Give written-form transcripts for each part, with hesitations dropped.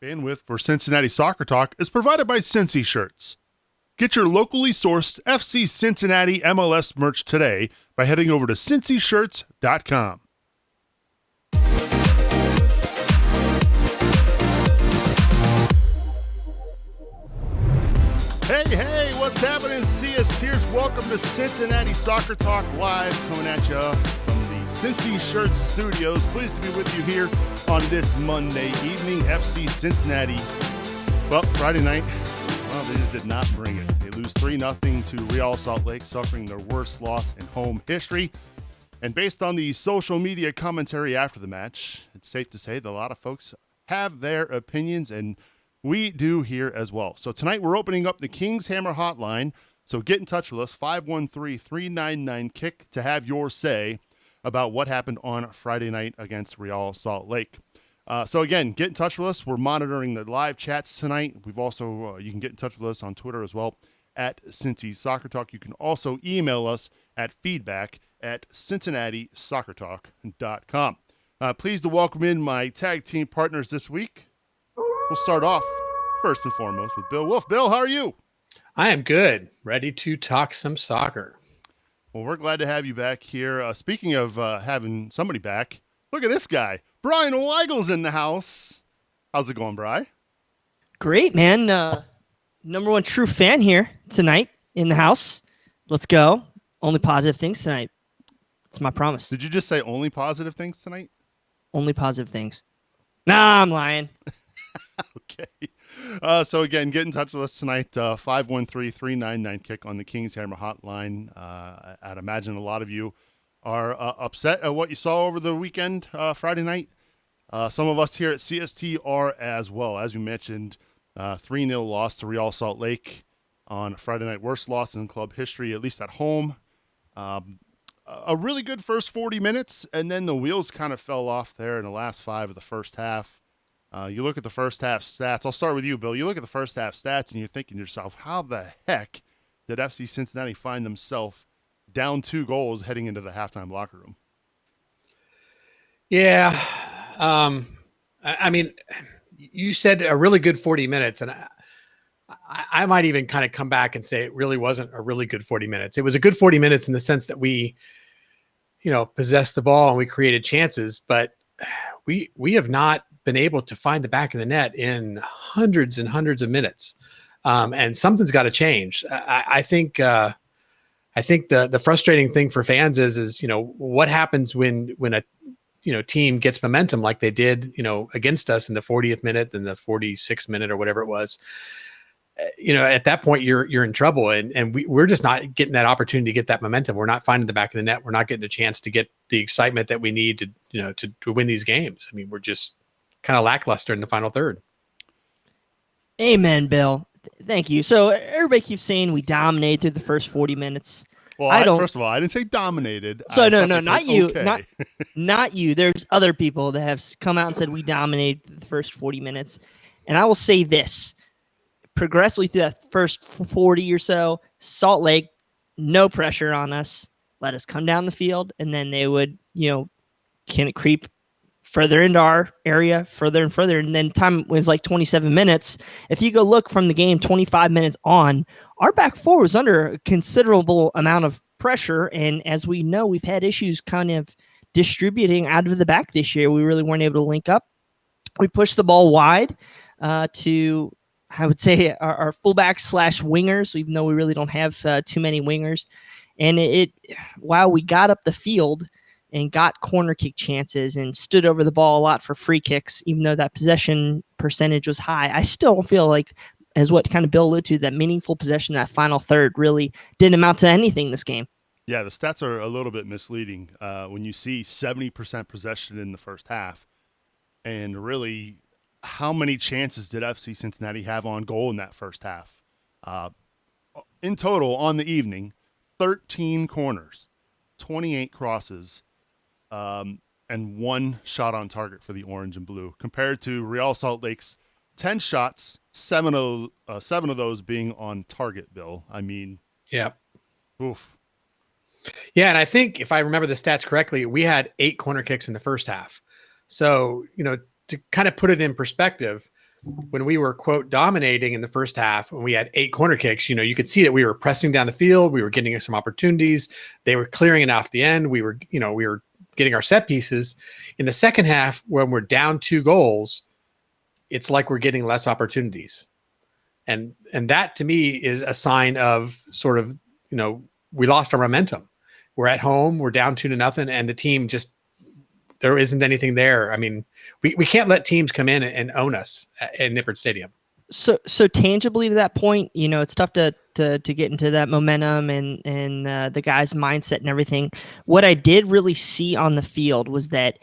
Bandwidth for Cincinnati Soccer Talk is provided by Cincy Shirts. Get your locally sourced FC Cincinnati MLS merch today by heading over to cincyshirts.com. Hey, what's happening, CSTers? Welcome to Cincinnati Soccer Talk Live, coming at you from the Cincy Shirts studios. Pleased to be with you here on this Monday evening. FC Cincinnati, well, Friday night, well, they just did not bring it. They lose 3-0 to Real Salt Lake, suffering their worst loss in home history. And based on the social media commentary after the match, it's safe to say that a lot of folks have their opinions, and we do here as well. So tonight we're opening up the Kings Hammer Hotline. So get in touch with us, 513-399-KICK, to have your say about what happened on Friday night against Real Salt Lake. So again, get in touch with us. We're monitoring the live chats tonight. We've also, you can get in touch with us on Twitter as well, at Cincy Soccer Talk. You can also email us at feedback@cincinnati-soccertalk.com. Pleased to welcome in my tag team partners this week. We'll start off first and foremost with Bill Wolf. Bill, how are you? I am good. Ready to talk some soccer. Well, we're glad to have you back here. Speaking of having somebody back, look at this guy. Bryan Weigel's in the house. How's it going, Bri? Great, man. Number one true fan here tonight in the house. Let's go. Only positive things tonight. It's my promise. Did you just say only positive things tonight? Only positive things. Nah, I'm lying. Okay. So again, get in touch with us tonight, 513-399-KICK on the Kings Hammer Hotline. I'd imagine a lot of you are upset at what you saw over the weekend, Friday night. Some of us here at CST are as well. As you mentioned, 3-0 loss to Real Salt Lake on Friday night. Worst loss in club history, at least at home. A really good first 40 minutes, and then the wheels kind of fell off there in the last 5 of the first half. You look at the first half stats. I'll start with you, Bill. You look at the first half stats, and you're thinking to yourself, how the heck did FC Cincinnati find themselves down 2 goals heading into the halftime locker room? Yeah. I mean, you said a really good 40 minutes, and I might even kind of come back and say it really wasn't a really good 40 minutes. It was a good 40 minutes in the sense that we, possessed the ball and we created chances, but we have not been able to find the back of the net in hundreds and hundreds of minutes. And something's got to change. I think the frustrating thing for fans is, what happens when a, team gets momentum like they did, against us in the 40th minute and the 46th minute or whatever it was. At that point you're in trouble, and we're just not getting that opportunity to get that momentum. We're not finding the back of the net. We're not getting a chance to get the excitement that we need to win these games. I mean, we're just kind of lackluster in the final third. Amen, Bill. Thank you. So everybody keeps saying we dominated through the first 40 minutes. Well, first of all, I didn't say dominated. So no, not you. Okay. Not you. There's other people that have come out and said we dominated the first 40 minutes. And I will say this. Progressively through that first 40 or so, Salt Lake, no pressure on us, let us come down the field, and then they would, can creep further into our area, further and further, and then time was like 27 minutes. If you go look from the game 25 minutes on, our back four was under a considerable amount of pressure, and as we know, we've had issues kind of distributing out of the back this year. We really weren't able to link up. We pushed the ball wide to, I would say, our fullbacks / wingers, even though we really don't have too many wingers. And while we got up the field and got corner kick chances and stood over the ball a lot for free kicks, even though that possession percentage was high, I still don't feel like, as what kind of Bill alluded to, that meaningful possession, that final third really didn't amount to anything this game. Yeah, the stats are a little bit misleading when you see 70% possession in the first half, and really, how many chances did FC Cincinnati have on goal in that first half? In total, on the evening, 13 corners, 28 crosses, and 1 shot on target for the orange and blue, compared to Real Salt Lake's 10 shots, 7 of those being on target, Bill. I mean, yeah. Oof. Yeah, and I think if I remember the stats correctly, we had 8 corner kicks in the first half. So, to kind of put it in perspective, when we were, quote, dominating in the first half, when we had 8 corner kicks, you could see that we were pressing down the field. We were getting some opportunities. They were clearing it off the end. We were getting our set pieces. In the second half, when we're down 2 goals, it's like we're getting less opportunities. And that to me is a sign of sort of, we lost our momentum. We're at home, we're down 2-0, and the team just, there isn't anything there. I mean, we can't let teams come in and own us at Nippert Stadium. So tangibly to that point, it's tough to get into that momentum and the guy's mindset and everything. What I did really see on the field was that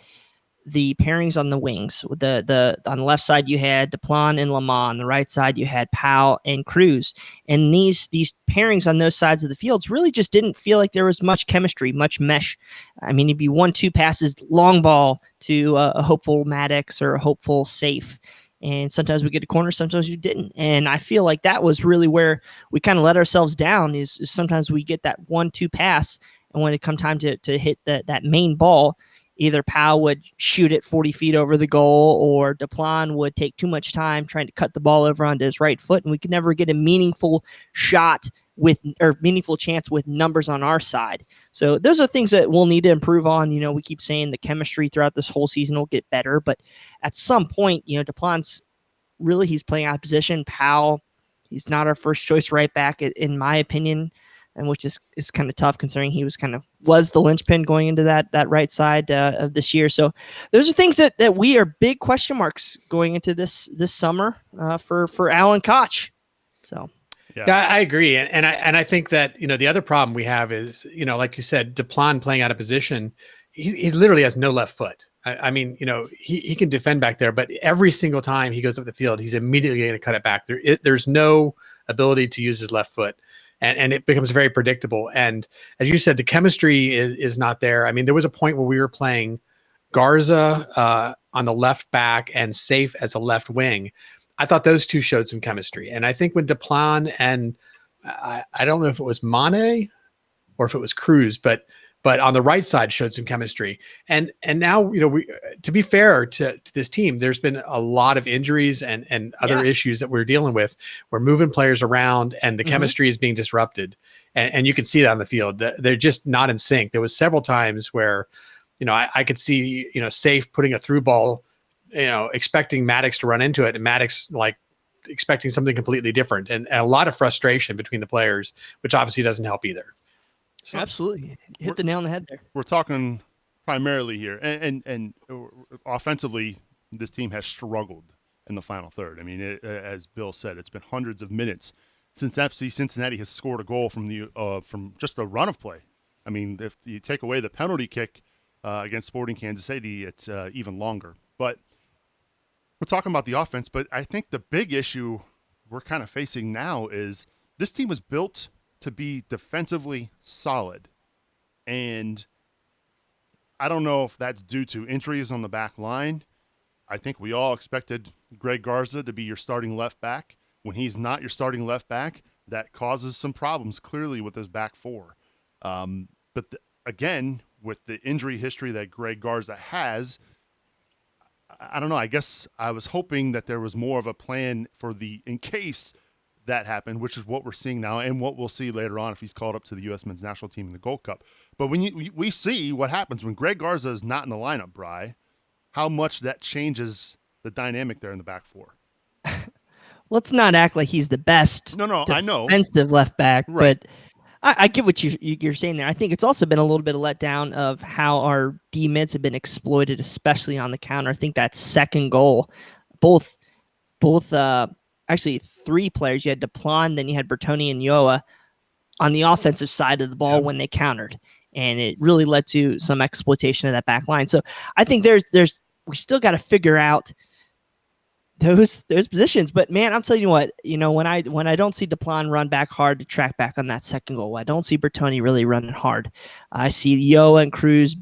the pairings on the wings, on the left side you had Duplan and Lamont, on the right side you had Powell and Cruz, and these pairings on those sides of the fields really just didn't feel like there was much chemistry, much mesh. I mean, it'd be 1-2 passes, long ball to a hopeful Maddox or a hopeful Safe. And sometimes we get a corner, sometimes we didn't. And I feel like that was really where we kind of let ourselves down is sometimes we get that 1-2 pass. And when it come time to hit that main ball, either Powell would shoot it 40 feet over the goal or Duplan would take too much time trying to cut the ball over onto his right foot. And we could never get a meaningful shot or meaningful chance with numbers on our side. So those are things that we'll need to improve on. We keep saying the chemistry throughout this whole season will get better, but at some point, Duplan's really, he's playing out of position. Powell, he's not our first choice right back, in my opinion, and which is kind of tough considering he was the linchpin going into that right side of this year. So those are things that we are big question marks going into this summer for Alan Koch. So. Yeah, I agree. And I think that, the other problem we have is, like you said, Duplan playing out of position, he literally has no left foot. I mean, he can defend back there, but every single time he goes up the field, he's immediately going to cut it back. There's no ability to use his left foot, and it becomes very predictable. And as you said, the chemistry is not there. I mean, there was a point where we were playing Garza on the left back and Safe as a left wing. I thought those two showed some chemistry. And I think when Duplan and I don't know if it was Mane or if it was Cruz, but on the right side showed some chemistry. And now, we, to be fair to this team, there's been a lot of injuries and other issues that we're dealing with. We're moving players around and the chemistry is being disrupted. And you can see that on the field. They're just not in sync. There was several times where, I could see, Safe putting a through ball, expecting Maddox to run into it, and Maddox expecting something completely different, and a lot of frustration between the players, which obviously doesn't help either. So, absolutely, hit the nail on the head there. We're talking primarily here, and offensively, this team has struggled in the final third. I mean, as Bill said, it's been hundreds of minutes since FC Cincinnati has scored a goal from just a run of play. I mean, if you take away the penalty kick against Sporting Kansas City, it's even longer. But we're talking about the offense, but I think the big issue we're kind of facing now is this team was built to be defensively solid. And I don't know if that's due to injuries on the back line. I think we all expected Greg Garza to be your starting left back. When he's not your starting left back, that causes some problems clearly with his back four. Again, with the injury history that Greg Garza has, I don't know. I guess I was hoping that there was more of a plan in case that happened, which is what we're seeing now and what we'll see later on if he's called up to the U.S. men's national team in the Gold Cup. But when we see what happens when Greg Garza is not in the lineup, Bri, how much that changes the dynamic there in the back four. Let's not act like he's the best. No, I know. Defensive left back, right. But I get what you're saying there. I think it's also been a little bit of letdown of how our D-mids have been exploited, especially on the counter. I think that second goal, both actually 3 players. You had Duplan, then you had Bertoni and Yoa on the offensive side of the ball when they countered, and it really led to some exploitation of that back line. So I think we still got to figure out those positions. But man, I'm telling you what, when I don't see Duplan run back hard to track back on that second goal, I don't see Bertoni really running hard. I see Yoa and Cruz,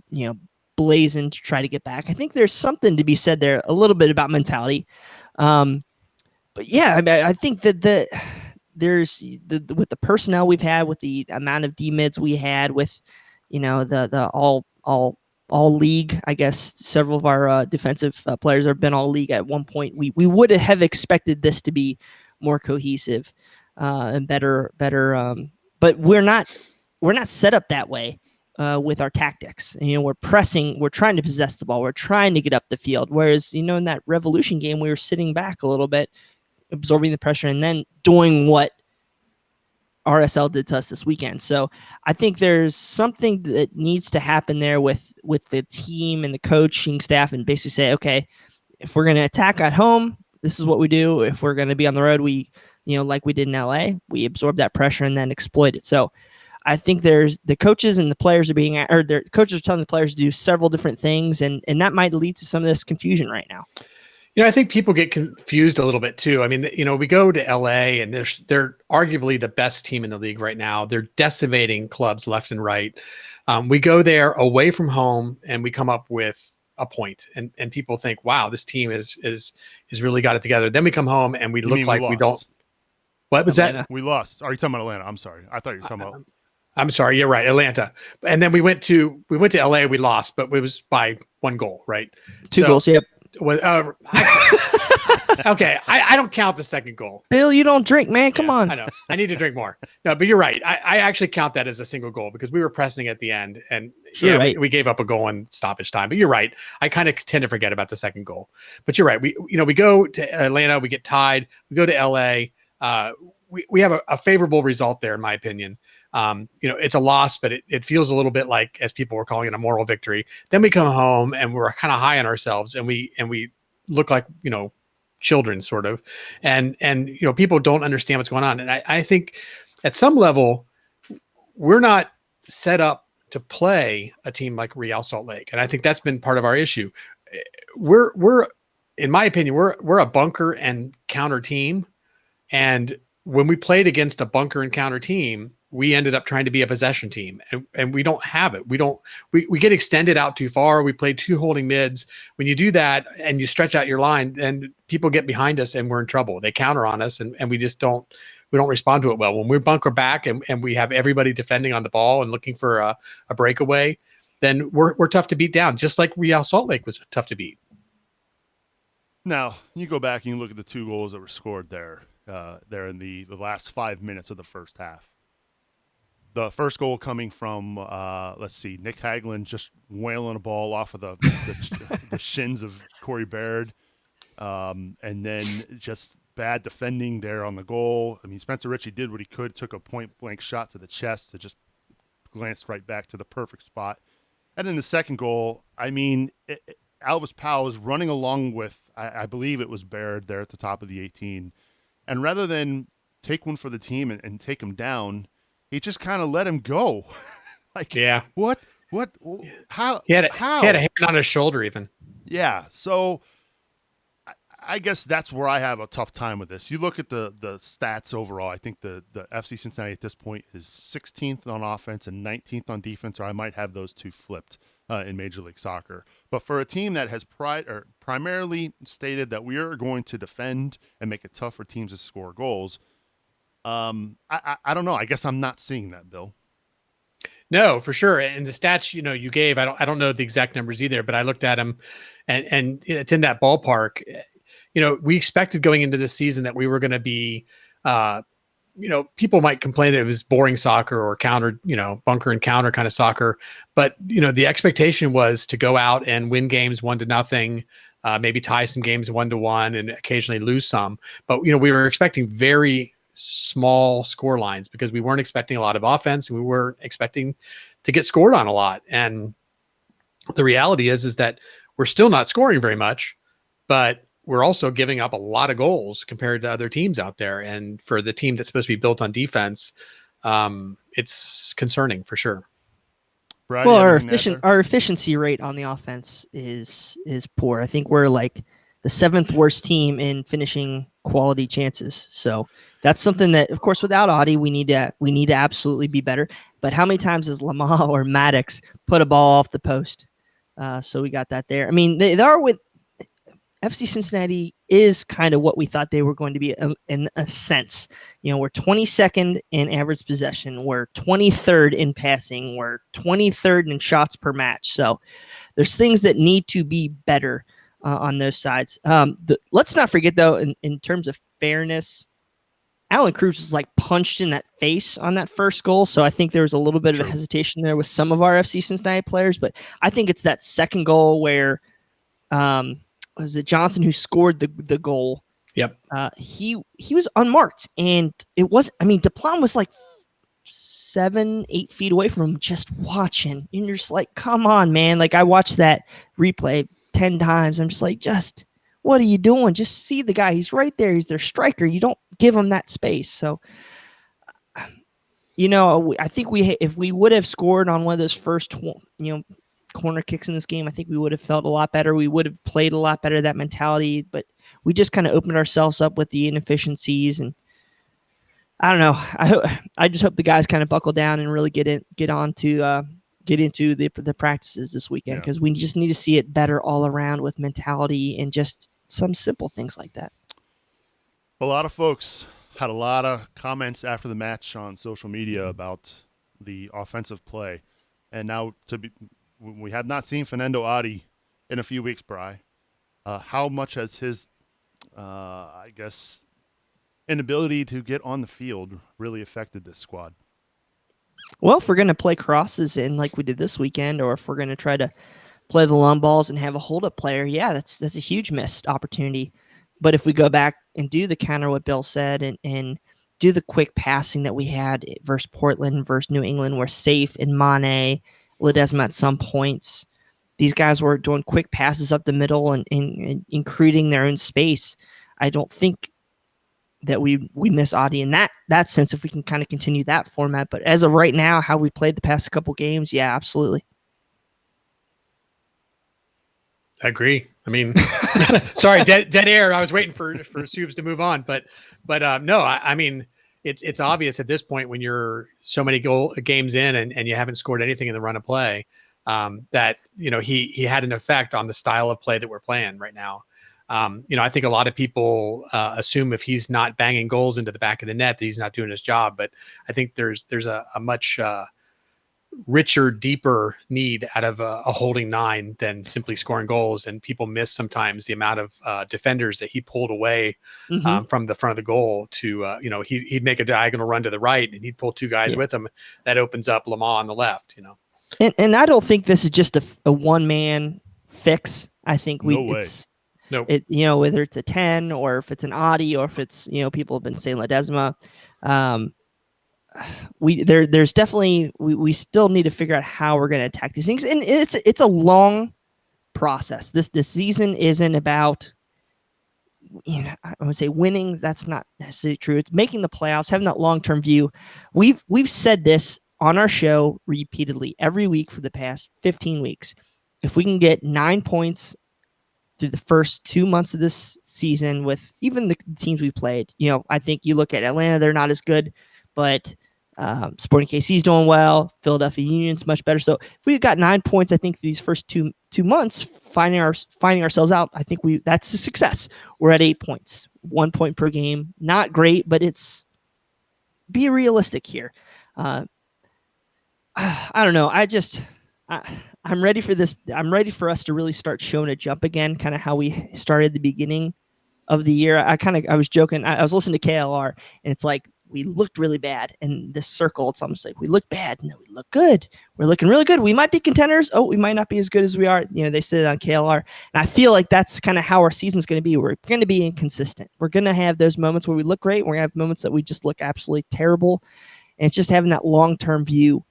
blazing to try to get back. I think there's something to be said there a little bit about mentality. But yeah, I mean, I think that there's with the personnel we've had, with the amount of D-mids we had, with the all all league. I guess several of our defensive players have been all league at one point. We would have expected this to be more cohesive and better. But we're not set up that way with our tactics. We're pressing, we're trying to possess the ball, we're trying to get up the field. Whereas in that Revolution game, we were sitting back a little bit, absorbing the pressure, and then doing what RSL did to us this weekend. So I think there's something that needs to happen there with the team and the coaching staff, and basically say, okay, if we're going to attack at home, this is what we do. If we're going to be on the road, we, like we did in LA, we absorb that pressure and then exploit it. So I think there's the coaches and the players are the coaches are telling the players to do several different things, and that might lead to some of this confusion right now. I think people get confused a little bit too. I mean, we go to LA and they're arguably the best team in the league right now. They're decimating clubs left and right. We go there away from home and we come up with a point, and people think, wow, this team is really got it together. Then we come home and we look like we don't. What was Atlanta. that? We lost. Are you talking about Atlanta? I'm sorry. I thought you were talking about. I'm sorry. You're right. Atlanta. And then we went to LA. We lost, but it was by 1 goal, right? Two goals. Yep. Okay. I don't count the second goal. Bill, you don't drink, man. Come on. I know. I need to drink more. No, but you're right. I actually count that as a single goal because we were pressing at the end, and right. we gave up a goal in stoppage time. But you're right. I kind of tend to forget about the second goal. But you're right. We go to Atlanta, we get tied. We go to LA. We have a favorable result there, in my opinion. It's a loss, but it feels a little bit like, as people were calling it, a moral victory. Then we come home and we're kind of high on ourselves, and we look like children, sort of, and people don't understand what's going on. And I think at some level we're not set up to play a team like Real Salt Lake, and I think that's been part of our issue. We're in my opinion, we're a bunker and counter team, and when we played against a bunker and counter team, we ended up trying to be a possession team, and we don't have it. We get extended out too far. We play 2 holding mids. When you do that and you stretch out your line, then people get behind us and we're in trouble. They counter on us, and we just don't respond to it well. When we bunker back and we have everybody defending on the ball and looking for a breakaway, then we're tough to beat down, just like Real Salt Lake was tough to beat. Now, you go back and you look at the 2 goals that were scored there in the last 5 minutes of the first half. The first goal coming from, Nick Hagelin just wailing a ball off of the shins of Corey Baird. And then just bad defending there on the goal. I mean, Spencer Ritchie did what he could, took a point-blank shot to the chest that just glanced right back to the perfect spot. And in the second goal, I mean, Alvis Powell is running along with, I believe it was Baird there at the top of the 18. And rather than take one for the team and take him down, he just kind of let him go. What? How? He had a hand on his shoulder even. Yeah. So I guess that's where I have a tough time with this. You look at the stats overall. I think the FC Cincinnati at this point is 16th on offense and 19th on defense, or I might have those two flipped in Major League Soccer. But for a team that has primarily stated that we are going to defend and make it tough for teams to score goals, I don't know. I guess I'm not seeing that, Bill. No, for sure. And the stats, you gave, I don't know the exact numbers either, but I looked at them and it's in that ballpark. We expected going into this season that we were going to be, people might complain that it was boring soccer or counter, bunker and counter kind of soccer. But, the expectation was to go out and win games 1-0, maybe tie some games 1-1 and occasionally lose some. But, we were expecting very small score lines because we weren't expecting a lot of offense and we weren't expecting to get scored on a lot. And the reality is that we're still not scoring very much, but we're also giving up a lot of goals compared to other teams out there. And for the team that's supposed to be built on defense, it's concerning for sure. Brad, well, our efficiency rate on the offense is poor. I think we're like the 7th worst team in finishing quality chances. So that's something that, of course, without Audi, we need to absolutely be better. But how many times has Lamar or Maddox put a ball off the post? So we got that there. I mean, they are with. FC Cincinnati is kind of what we thought they were going to be in a sense. We're 22nd in average possession. We're 23rd in passing. We're 23rd in shots per match. So there's things that need to be better on those sides. Let's not forget, though, in terms of fairness, Alan Cruz was like punched in that face on that first goal. So I think there was a little bit of a hesitation there with some of our FC Cincinnati players. But I think it's that second goal where was it Johnson who scored the goal? Yep. He was unmarked, and it was. I mean, DePlon was like 7-8 feet away from him, just watching, and you're just like, come on, man! Like I watched that replay 10 times. I'm just like, what are you doing? Just see the guy. He's right there. He's their striker. You don't give him that space. So, I think if we would have scored on one of those first, corner kicks in this game, I think we would have felt a lot better. We would have played a lot better, that mentality, but we just kind of opened ourselves up with the inefficiencies. And I don't know. I just hope the guys kind of buckle down and really get into the practices this weekend, because we just need to see it better all around with mentality and just some simple things like that. A lot of folks had a lot of comments after the match on social media about the offensive play. And now we have not seen Fernando Adi in a few weeks, Bri. How much has his, inability to get on the field really affected this squad? Well, if we're going to play crosses in like we did this weekend, or if we're going to try to play the long balls and have a hold-up player, that's a huge missed opportunity. But if we go back and do the counter, what Bill said, and do the quick passing that we had versus Portland, versus New England, we're safe in Mane, Ledesma at some points. These guys were doing quick passes up the middle and creating their own space. I don't think that we miss Adi in that sense if we can kind of continue that format. But as of right now, how we played the past couple games, yeah, absolutely. I agree. I mean, sorry, dead air. I was waiting for Subes to move on, but no, I mean, it's obvious at this point when you're so many games in and you haven't scored anything in the run of play, that he had an effect on the style of play that we're playing right now. I think a lot of people assume if he's not banging goals into the back of the net that he's not doing his job, but I think there's a much richer, deeper need out of a holding nine than simply scoring goals. And people miss sometimes the amount of defenders that he pulled away from the front of the goal to, he'd make a diagonal run to the right and he'd pull two guys with him. That opens up Lamar on the left, And I don't think this is just a one-man fix. I think it's nope. Whether it's a 10 or if it's an Audi or if it's, people have been saying Ledesma, there's definitely we still need to figure out how we're going to attack these things, and it's a long process. This season isn't about I would say winning. That's not necessarily true. It's making the playoffs, having that long-term view. We've said this on our show repeatedly every week for the past 15 weeks. If we can get 9 points through the first 2 months of this season with even the teams we played, I think you look at Atlanta, they're not as good, but Sporting KC's doing well. Philadelphia Union's much better. So if we got 9 points, I think these first two months, finding ourselves out, I think that's a success. We're at 8 points, 1 point per game. Not great, but be realistic here. I don't know. I'm ready for this. I'm ready for us to really start showing a jump again, kind of how we started the beginning of the year. I was joking. I was listening to KLR, and it's like we looked really bad in this circle. It's almost like we look bad, and then we look good. We're looking really good. We might be contenders. Oh, we might not be as good as we are. They said it on KLR, and I feel like that's kind of how our season's going to be. We're going to be inconsistent. We're going to have those moments where we look great. We're going to have moments that we just look absolutely terrible, and it's just having that long-term view.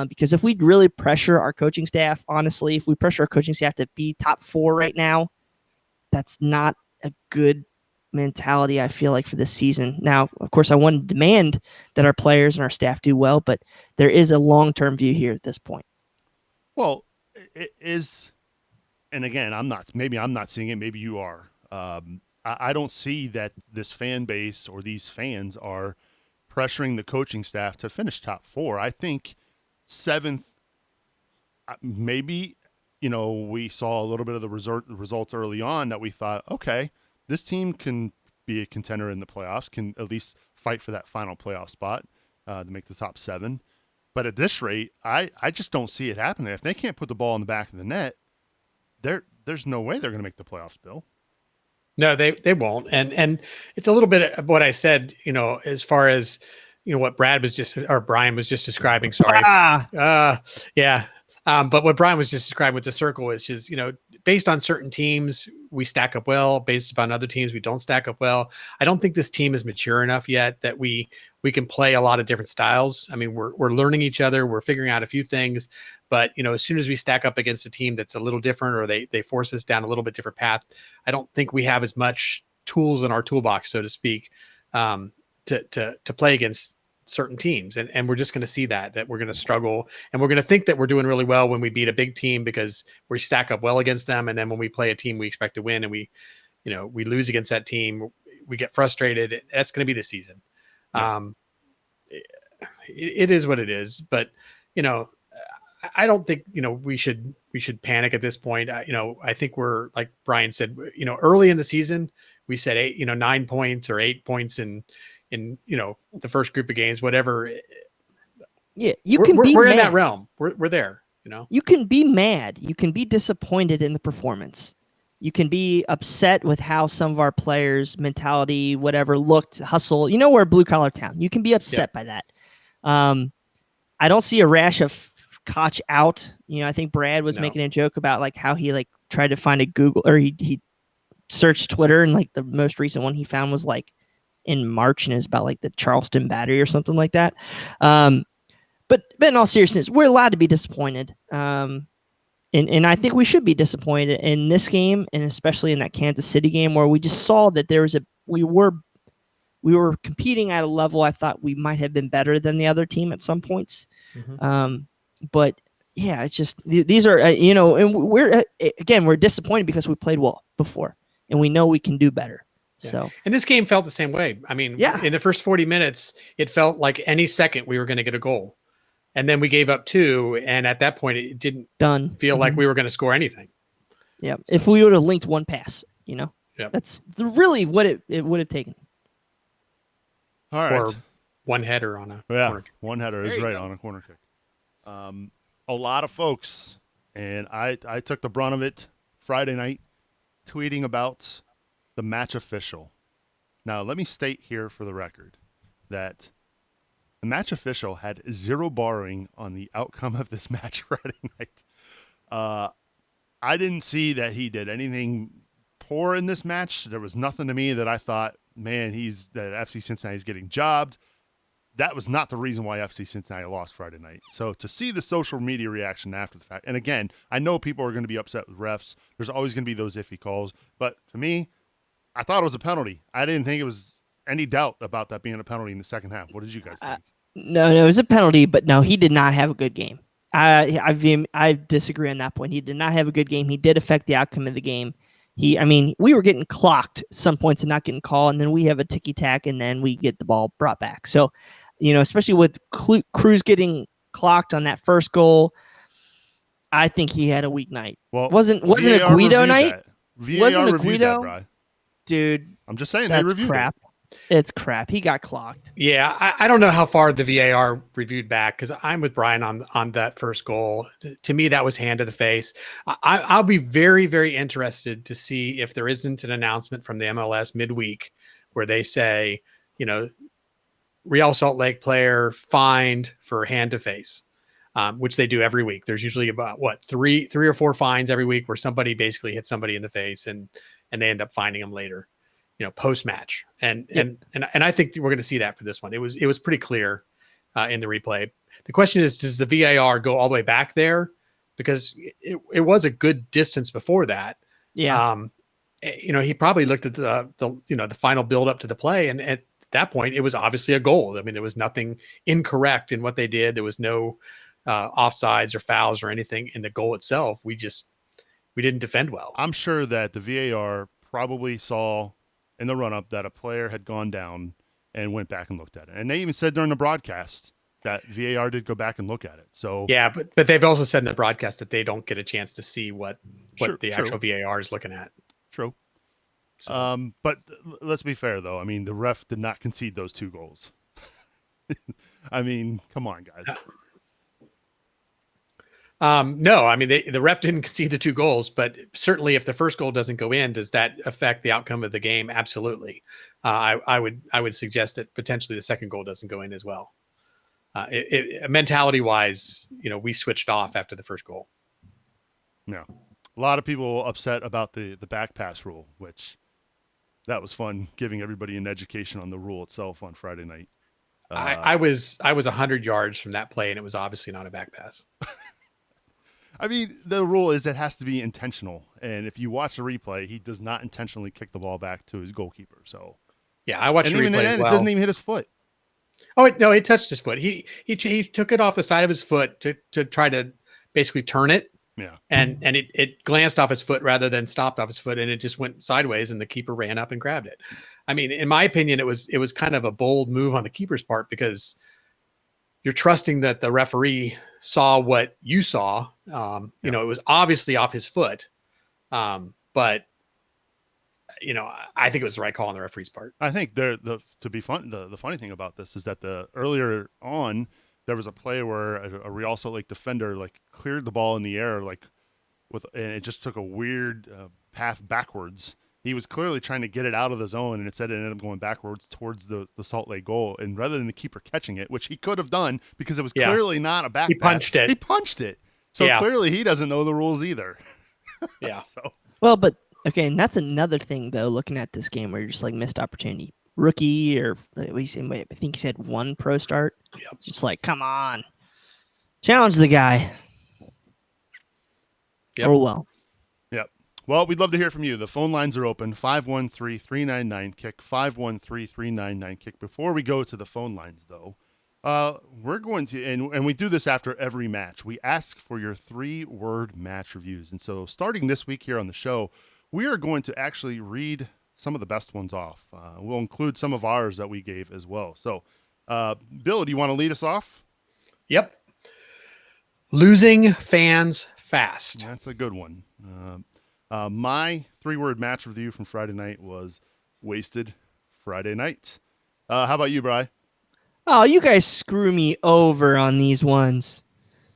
Because if we really pressure our coaching staff, honestly, if we pressure our coaching staff to be top 4 right now, that's not a good mentality, I feel like, for this season. Now, of course, I want to demand that our players and our staff do well, but there is a long-term view here at this point. Well, it is, and again, maybe I'm not seeing it, maybe you are. I don't see that this fan base or these fans are pressuring the coaching staff to finish top 4. I think 7th, maybe, we saw a little bit of the results early on that we thought, okay, this team can be a contender in the playoffs, can at least fight for that final playoff spot to make the top 7. But at this rate, I just don't see it happening. If they can't put the ball in the back of the net, there's no way they're going to make the playoffs, Bill. No, they won't. And it's a little bit of what I said, as far as what Bryan was just describing. Sorry. Yeah. But what Bryan was just describing with the circle is just, based on certain teams, we stack up well. Based upon other teams, we don't stack up well. I don't think this team is mature enough yet that we can play a lot of different styles. I mean, we're learning each other. We're figuring out a few things. But, as soon as we stack up against a team that's a little different, or they force us down a little bit different path, I don't think we have as much tools in our toolbox, so to speak, to play against certain teams. And we're just going to see that we're going to struggle, and we're going to think that we're doing really well when we beat a big team because we stack up well against them. And then when we play a team we expect to win and we lose against that team, we get frustrated. That's going to be the season. Yeah. It is what it is, but I don't think, we should panic at this point. I think we're, like Bryan said, early in the season, we said 9 points or 8 points in the first group of games, whatever. Yeah. We're in that realm. We're there, You can be mad. You can be disappointed in the performance. You can be upset with how some of our players' mentality, whatever, looked, hustle. We're a blue collar town. You can be upset by that. I don't see a rash of Koch out. I think Brad was making a joke about like how he tried to find a Google, or he searched Twitter, and like the most recent one he found was like in March, and it's about like the Charleston battery or something like that. But in all seriousness, we're allowed to be disappointed. And I think we should be disappointed in this game, and especially in that Kansas City game where we just saw that we were competing at a level I thought we might have been better than the other team at some points. Mm-hmm. But yeah, it's just these are and we're disappointed because we played well before, and we know we can do better. Yeah. So, and this game felt the same way. I mean, in the first 40 minutes, it felt like any second we were going to get a goal, and then we gave up 2, and at that point, it didn't feel like we were going to score anything. Yeah, so, if we would have linked one pass, that's really what it would have taken. All right, or one header on a corner kick. One header is right on a corner kick. A lot of folks, and I took the brunt of it Friday night, tweeting about the match official. Now, let me state here for the record that the match official had 0 borrowing on the outcome of this match Friday night. I didn't see that he did anything poor in this match. There was nothing to me that I thought, man, that FC Cincinnati is getting jobbed. That was not the reason why FC Cincinnati lost Friday night. So to see the social media reaction after the fact, and again, I know people are going to be upset with refs. There's always going to be those iffy calls. But to me, I thought it was a penalty. I didn't think it was any doubt about that being a penalty in the second half. What did you guys think? No, it was a penalty, but no, he did not have a good game. I disagree on that point. He did not have a good game. He did affect the outcome of the game. We were getting clocked at some points and not getting called, and then we have a ticky-tack, and then we get the ball brought back. So, especially with Cruz getting clocked on that first goal, I think he had a weak night. Well, wasn't a Guido night? Wasn't a Guido? That, dude. I'm just saying they reviewed crap. It's crap. He got clocked. Yeah, I don't know how far the VAR reviewed back, because I'm with Bryan on that first goal. To me, that was hand to the face. I'll be very, very interested to see if there isn't an announcement from the MLS midweek where they say, Real Salt Lake player fined for hand to face, which they do every week. There's usually about three or four fines every week where somebody basically hits somebody in the face and they end up fining them later, post match. And I think we're going to see that for this one. It was pretty clear in the replay. The question is, does the VAR go all the way back there? Because it was a good distance before that. Yeah. He probably looked at the final build up to the play, and at that point, it was obviously a goal. I mean, there was nothing incorrect in what they did. There was no offsides or fouls or anything in the goal itself. We didn't defend well. I'm sure that the VAR probably saw in the run-up that a player had gone down and went back and looked at it. And they even said during the broadcast that VAR did go back and look at it. So Yeah, but they've also said in the broadcast that they don't get a chance to see what the true. actual VAR is looking at. True. So But let's be fair, though. I mean, the ref did not concede those 2 goals. I mean, come on, guys. no, I mean the ref didn't concede the 2 goals, but certainly if the first goal doesn't go in, does that affect the outcome of the game? Absolutely. I would suggest that potentially the second goal doesn't go in as well. Mentality wise, we switched off after the first goal. Yeah. A lot of people upset about the back pass rule, which that was fun, giving everybody an education on the rule itself on Friday night. I was 100 yards from that play, and it was obviously not a back pass. I mean, the rule is it has to be intentional, and if you watch the replay, he does not intentionally kick the ball back to his goalkeeper. So yeah, I watched the replay as well. It doesn't even hit his foot. Oh no, it touched his foot. He took it off the side of his foot to try to basically turn it. Yeah, and it glanced off his foot rather than stopped off his foot, and it just went sideways, and the keeper ran up and grabbed it. I mean, in my opinion, it was kind of a bold move on the keeper's part, because you're trusting that the referee saw what you saw. It was obviously off his foot, but I think it was the right call on the referee's part. I think the funny thing about this is that earlier on there was a play where a Real Salt Lake defender cleared the ball in the air and it just took a weird path backwards. He was clearly trying to get it out of the zone, and it ended up going backwards towards the Salt Lake goal. And rather than the keeper catching it, which he could have done because it was clearly not a back he punched pass, it. He punched it. So clearly he doesn't know the rules either. Yeah. Well, but okay, and that's another thing though. Looking at this game, where you're just missed opportunity, rookie, or at least I think he said 1 pro start. Yep. Just come on, challenge the guy. Yep. Oh well. Yep. Well, we'd love to hear from you. The phone lines are open, 513-399-KICK, 513-399-KICK. Before we go to the phone lines, though, we're going to, and we do this after every match, we ask for your 3-word match reviews. And so starting this week here on the show, we are going to actually read some of the best ones off. We'll include some of ours that we gave as well. So, Bill, do you want to lead us off? Yep. Losing fans fast. That's a good one. My 3-word match review from Friday night was wasted Friday night. How about you, Bri? Oh, you guys screw me over on these ones.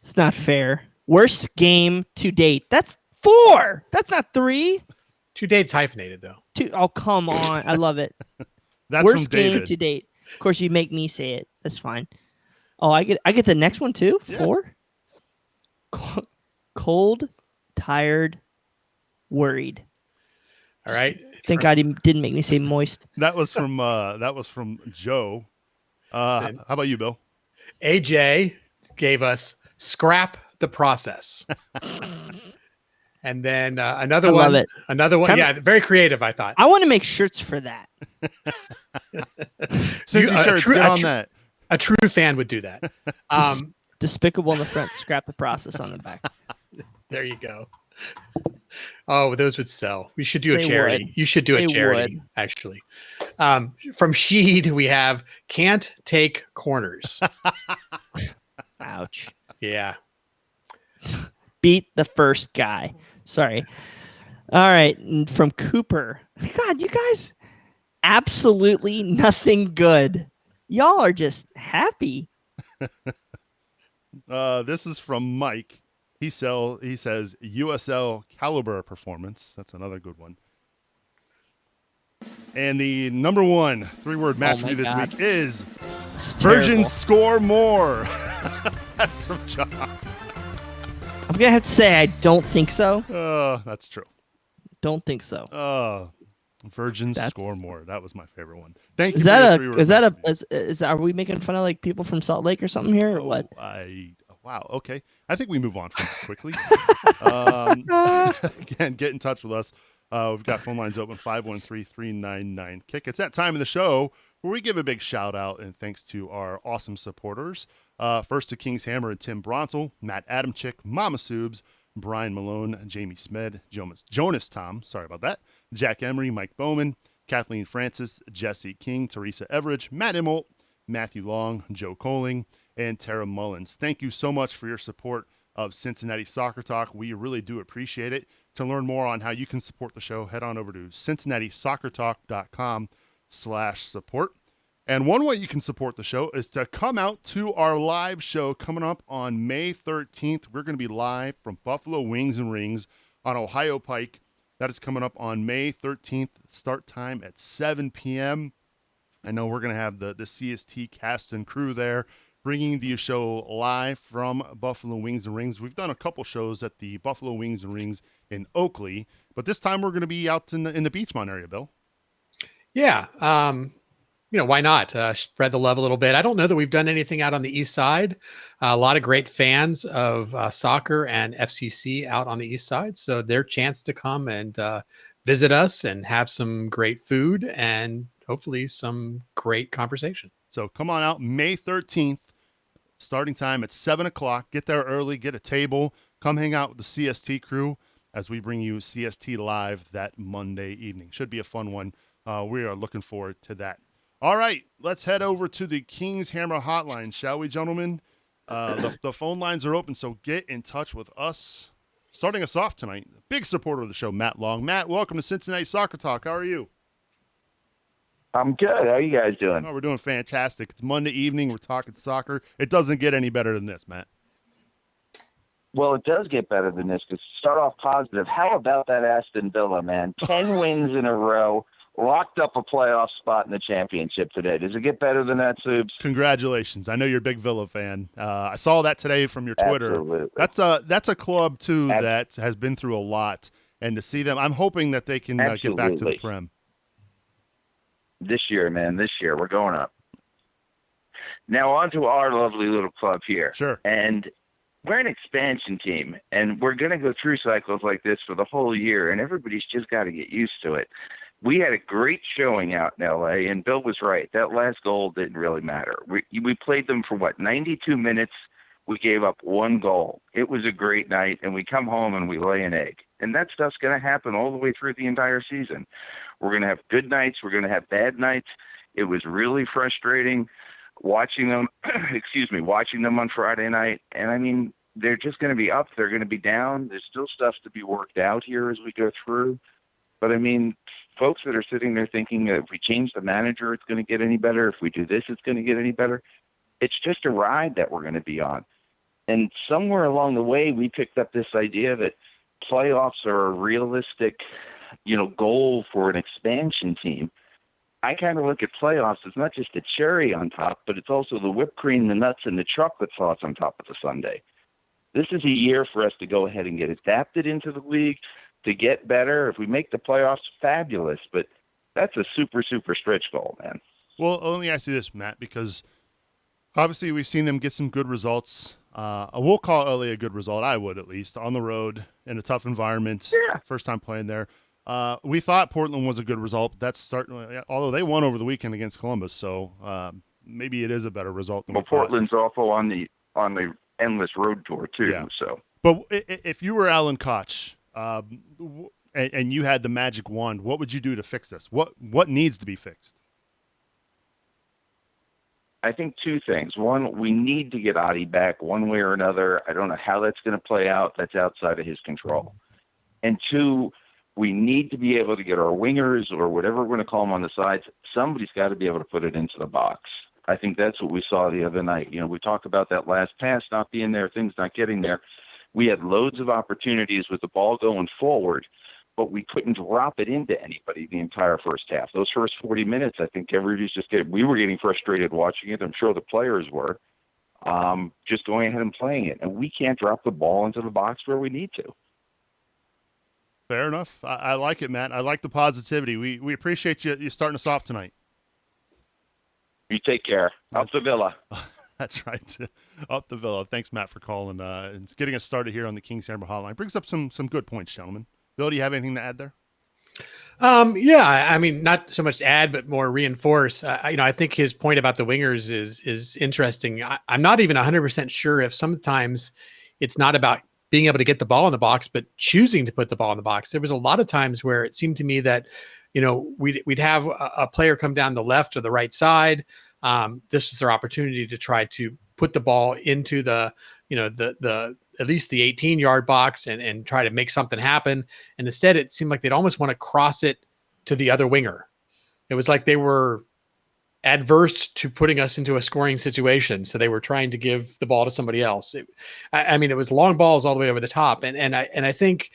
It's not fair. Worst game to date. That's 4. That's not 3. To date's hyphenated though. 2. Oh, come on. I love it. That's Worst from David. game to date. Of course, you make me say it. That's fine. Oh, I get the next one too. Yeah. 4. Cold, tired, worried. All right. Thank God he didn't make me say moist. That was from Joe. How about you, Bill? AJ gave us scrap the process. And then another one. Love it. Another one. Yeah, very creative, I thought. I want to make shirts for that. Susie shirts, get on that. A true fan would do that. Despicable in the front, scrap the process on the back. There you go. Oh, those would sell. We should do a They charity. would. You should do a They charity, would. actually. From Sheed, we have can't take corners. Ouch. Yeah. Beat the first guy. Sorry. All right. And from Cooper. God, you guys, absolutely nothing good. Y'all are just happy. This is from Mike. He says USL caliber performance. That's another good one. And the number 1 3-word match my review this God. week is It's terrible. Virgins score more. That's from John. I'm going to have to say I don't think so. That's true. Don't think so. Virgins score more. That was my favorite one. Thank you. Is for that your a 3-word is that match a review. is are we making fun of people from Salt Lake or something here or what? Wow. Okay. I think we move on from this quickly. Again, get in touch with us. We've got phone lines open 513-399-KICK. It's that time of the show where we give a big shout out and thanks to our awesome supporters. First to Kings Hammer and Tim Bronsel, Matt Adamchick, Mama Subes, Brian Malone, Jamie Smed, Jonas Tom, sorry about that, Jack Emery, Mike Bowman, Kathleen Francis, Jesse King, Teresa Everidge, Matt Imholt, Matthew Long, Joe Coling, and Tara Mullins. Thank you so much for your support of Cincinnati Soccer Talk. We really do appreciate it. To learn more on how you can support the show, head on over to CincinnatiSoccerTalk.com/support. And one way you can support the show is to come out to our live show coming up on May 13th. We're going to be live from Buffalo Wings and Rings on Ohio Pike. That is coming up on May 13th, start time at 7 p.m. I know we're going to have the CST cast and crew there bringing the show live from Buffalo Wings and Rings. We've done a couple shows at the Buffalo Wings and Rings in Oakley, but this time we're going to be out in the Beachmont area, Bill. Yeah. Why not spread the love a little bit? I don't know that we've done anything out on the east side. A lot of great fans of soccer and FCC out on the east side. So their chance to come and visit us and have some great food and hopefully some great conversation. So come on out May 13th, starting time at 7 o'clock. Get there early, get a table, come hang out with the CST crew as we bring you CST live that Monday evening. Should be a fun one. We are looking forward to that. All right, let's head over to the Kings Hammer Hotline, shall we, gentlemen? The phone lines are open, so get in touch with us. Starting us off tonight, big supporter of the show, Matt Long. Matt, welcome to Cincinnati Soccer Talk. How are you? I'm good. How are you guys doing? Oh, we're doing fantastic. It's Monday evening. We're talking soccer. It doesn't get any better than this, Matt. Well, it does get better than this because start off positive. How about that Aston Villa, man? 10 wins in a row, locked up a playoff spot in the championship today. Does it get better than that, Subs? Congratulations. I know you're a big Villa fan. I saw that today from your Twitter. Absolutely. That's a club, too, that has been through a lot. And to see them, I'm hoping that they can get back to the Prem. This year, man, this year. We're going up. Now on to our lovely little club here. Sure. And we're an expansion team, and we're going to go through cycles like this for the whole year, and everybody's just got to get used to it. We had a great showing out in L.A., and Bill was right. That last goal didn't really matter. We played them for, 92 minutes. We gave up one goal. It was a great night, and we come home and we lay an egg. And that stuff's going to happen all the way through the entire season. We're going to have good nights. We're going to have bad nights. It was really frustrating watching them, watching them on Friday night. And, I mean, they're just going to be up. They're going to be down. There's still stuff to be worked out here as we go through. But, I mean, folks that are sitting there thinking that if we change the manager, it's going to get any better. If we do this, it's going to get any better. It's just a ride that we're going to be on. And somewhere along the way, we picked up this idea that playoffs are a realistic, goal for an expansion team. I kind of look at playoffs as not just a cherry on top, but it's also the whipped cream, the nuts, and the chocolate sauce on top of the sundae. This is a year for us to go ahead and get adapted into the league, to get better. If we make the playoffs, fabulous. But that's a super, super stretch goal, man. Well, let me ask you this, Matt, because obviously we've seen them get some good results. We'll call LA a good result. I would, at least, on the road in a tough environment. Yeah. First time playing there. We thought Portland was a good result. That's starting, although they won over the weekend against Columbus, so maybe it is a better result than we thought. Portland's also on the endless road tour too. Yeah. So, but if you were Alan Koch and you had the magic wand, what would you do to fix this? What needs to be fixed? I think two things. One, we need to get Adi back one way or another. I don't know how that's going to play out. That's outside of his control. And two, we need to be able to get our wingers or whatever we're going to call them on the sides. Somebody's got to be able to put it into the box. I think that's what we saw the other night. We talk about that last pass not being there, things not getting there. We had loads of opportunities with the ball going forward, but we couldn't drop it into anybody the entire first half. Those first 40 minutes, I think everybody's we were getting frustrated watching it. I'm sure the players were just going ahead and playing it. And we can't drop the ball into the box where we need to. Fair enough. I like it, Matt. I like the positivity. We appreciate you starting us off tonight. You take care. Up the Villa. That's right. Up the Villa. Thanks, Matt, for calling and getting us started here on the Kings Hammer Hotline. Brings up some good points, gentlemen. Bill, do you have anything to add there? Yeah, I mean, not so much to add, but more reinforce. I think his point about the wingers is interesting. I'm not even 100% sure if sometimes it's not about being able to get the ball in the box, but choosing to put the ball in the box. There was a lot of times where it seemed to me that, we'd have a player come down the left or the right side, this was their opportunity to try to put the ball into the at least the 18-yard box and try to make something happen. And instead, it seemed like they'd almost want to cross it to the other winger. It was like they were adverse to putting us into a scoring situation. So they were trying to give the ball to somebody else. It was long balls all the way over the top. And I think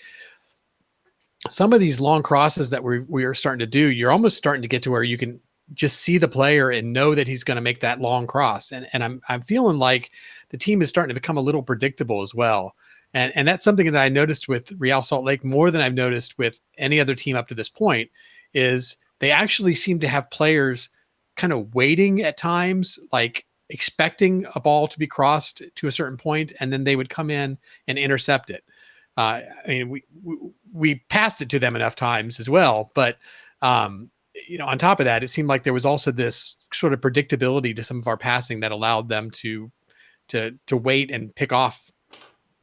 some of these long crosses that we are starting to do, you're almost starting to get to where you can just see the player and know that he's going to make that long cross. And I'm feeling like the team is starting to become a little predictable as well. And that's something that I noticed with Real Salt Lake more than I've noticed with any other team up to this point, is they actually seem to have players kind of waiting at times, like expecting a ball to be crossed to a certain point, and then they would come in and intercept it. We passed it to them enough times as well, but on top of that, it seemed like there was also this sort of predictability to some of our passing that allowed them to wait and pick off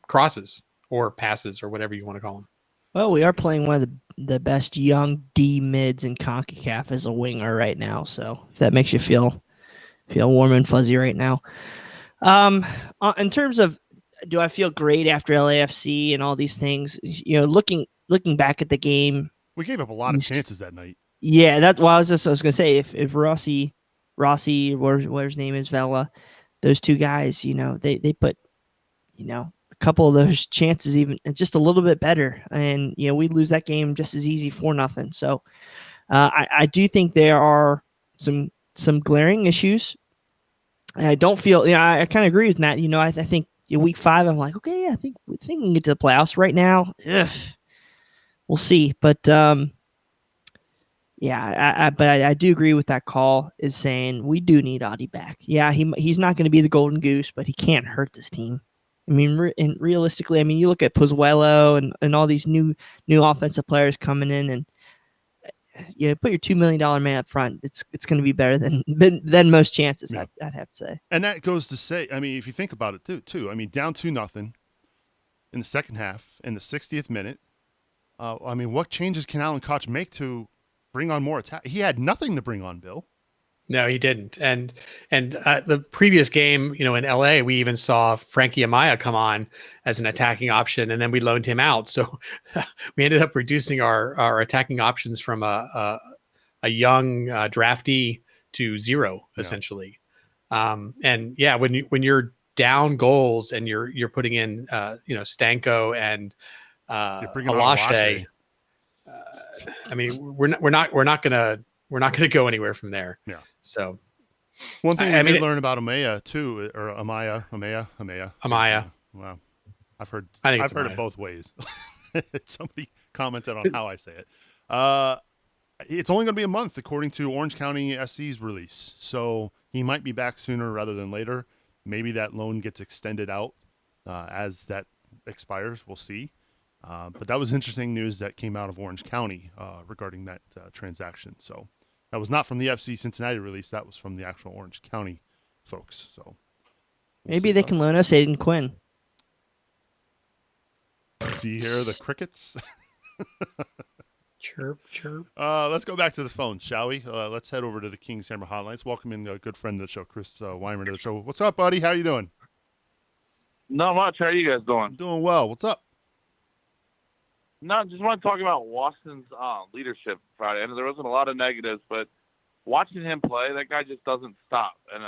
crosses or passes or whatever you want to call them. Well, we are playing one of the best young D mids in CONCACAF as a winger right now, so if that makes you feel warm and fuzzy right now. In terms of, do I feel great after LAFC and all these things? Looking back at the game, we gave up a lot of chances that night. Yeah, that's why I was going to say, if Rossi, whatever his name is, Vela, those two guys, they put, a couple of those chances even just a little bit better, and we lose that game just as easy 4-0. So I do think there are some glaring issues. I don't feel, I kind of agree with Matt. I think week 5, I'm like, okay, I think we can get to the playoffs right now. We'll see, but yeah, but I do agree with that call, is saying we do need Audi back. Yeah, he's not going to be the golden goose, but he can't hurt this team. I mean, and realistically, you look at Pozuelo and all these new offensive players coming in, and put your $2 million man up front. It's going to be better than most chances. Yeah. I'd have to say. And that goes to say, if you think about it too. Down 2-0 in the second half in the 60th minute. What changes can Alan Koch make to bring on more attack? He had nothing to bring on, Bill. No, he didn't. And the previous game, in LA, we even saw Frankie Amaya come on as an attacking option, and then we loaned him out. So we ended up reducing our attacking options from a young draftee to 0, essentially. And yeah, when you're down goals and you're putting in Stanko and Alashe, we're not gonna go anywhere from there. Yeah. So one thing we did learn about Amaya too, or Amaya. Wow, I've heard it both ways. Somebody commented on how I say it. It's only going to be a month, according to Orange County SC's release. So he might be back sooner rather than later. Maybe that loan gets extended out as that expires. We'll see. But that was interesting news that came out of Orange County regarding that transaction. So that was not from the FC Cincinnati release. That was from the actual Orange County folks. So maybe they can loan us Aiden Quinn. Do you hear the crickets? Chirp, chirp. Let's go back to the phone, shall we? Let's head over to the Kings Hammer Hotline. Let's welcome in a good friend of the show, Chris Weimer, to the show. What's up, buddy? How you doing? Not much. How are you guys doing? Doing well. What's up? No, just want to talk about Waston's leadership Friday. I know there wasn't a lot of negatives, but watching him play, that guy just doesn't stop. And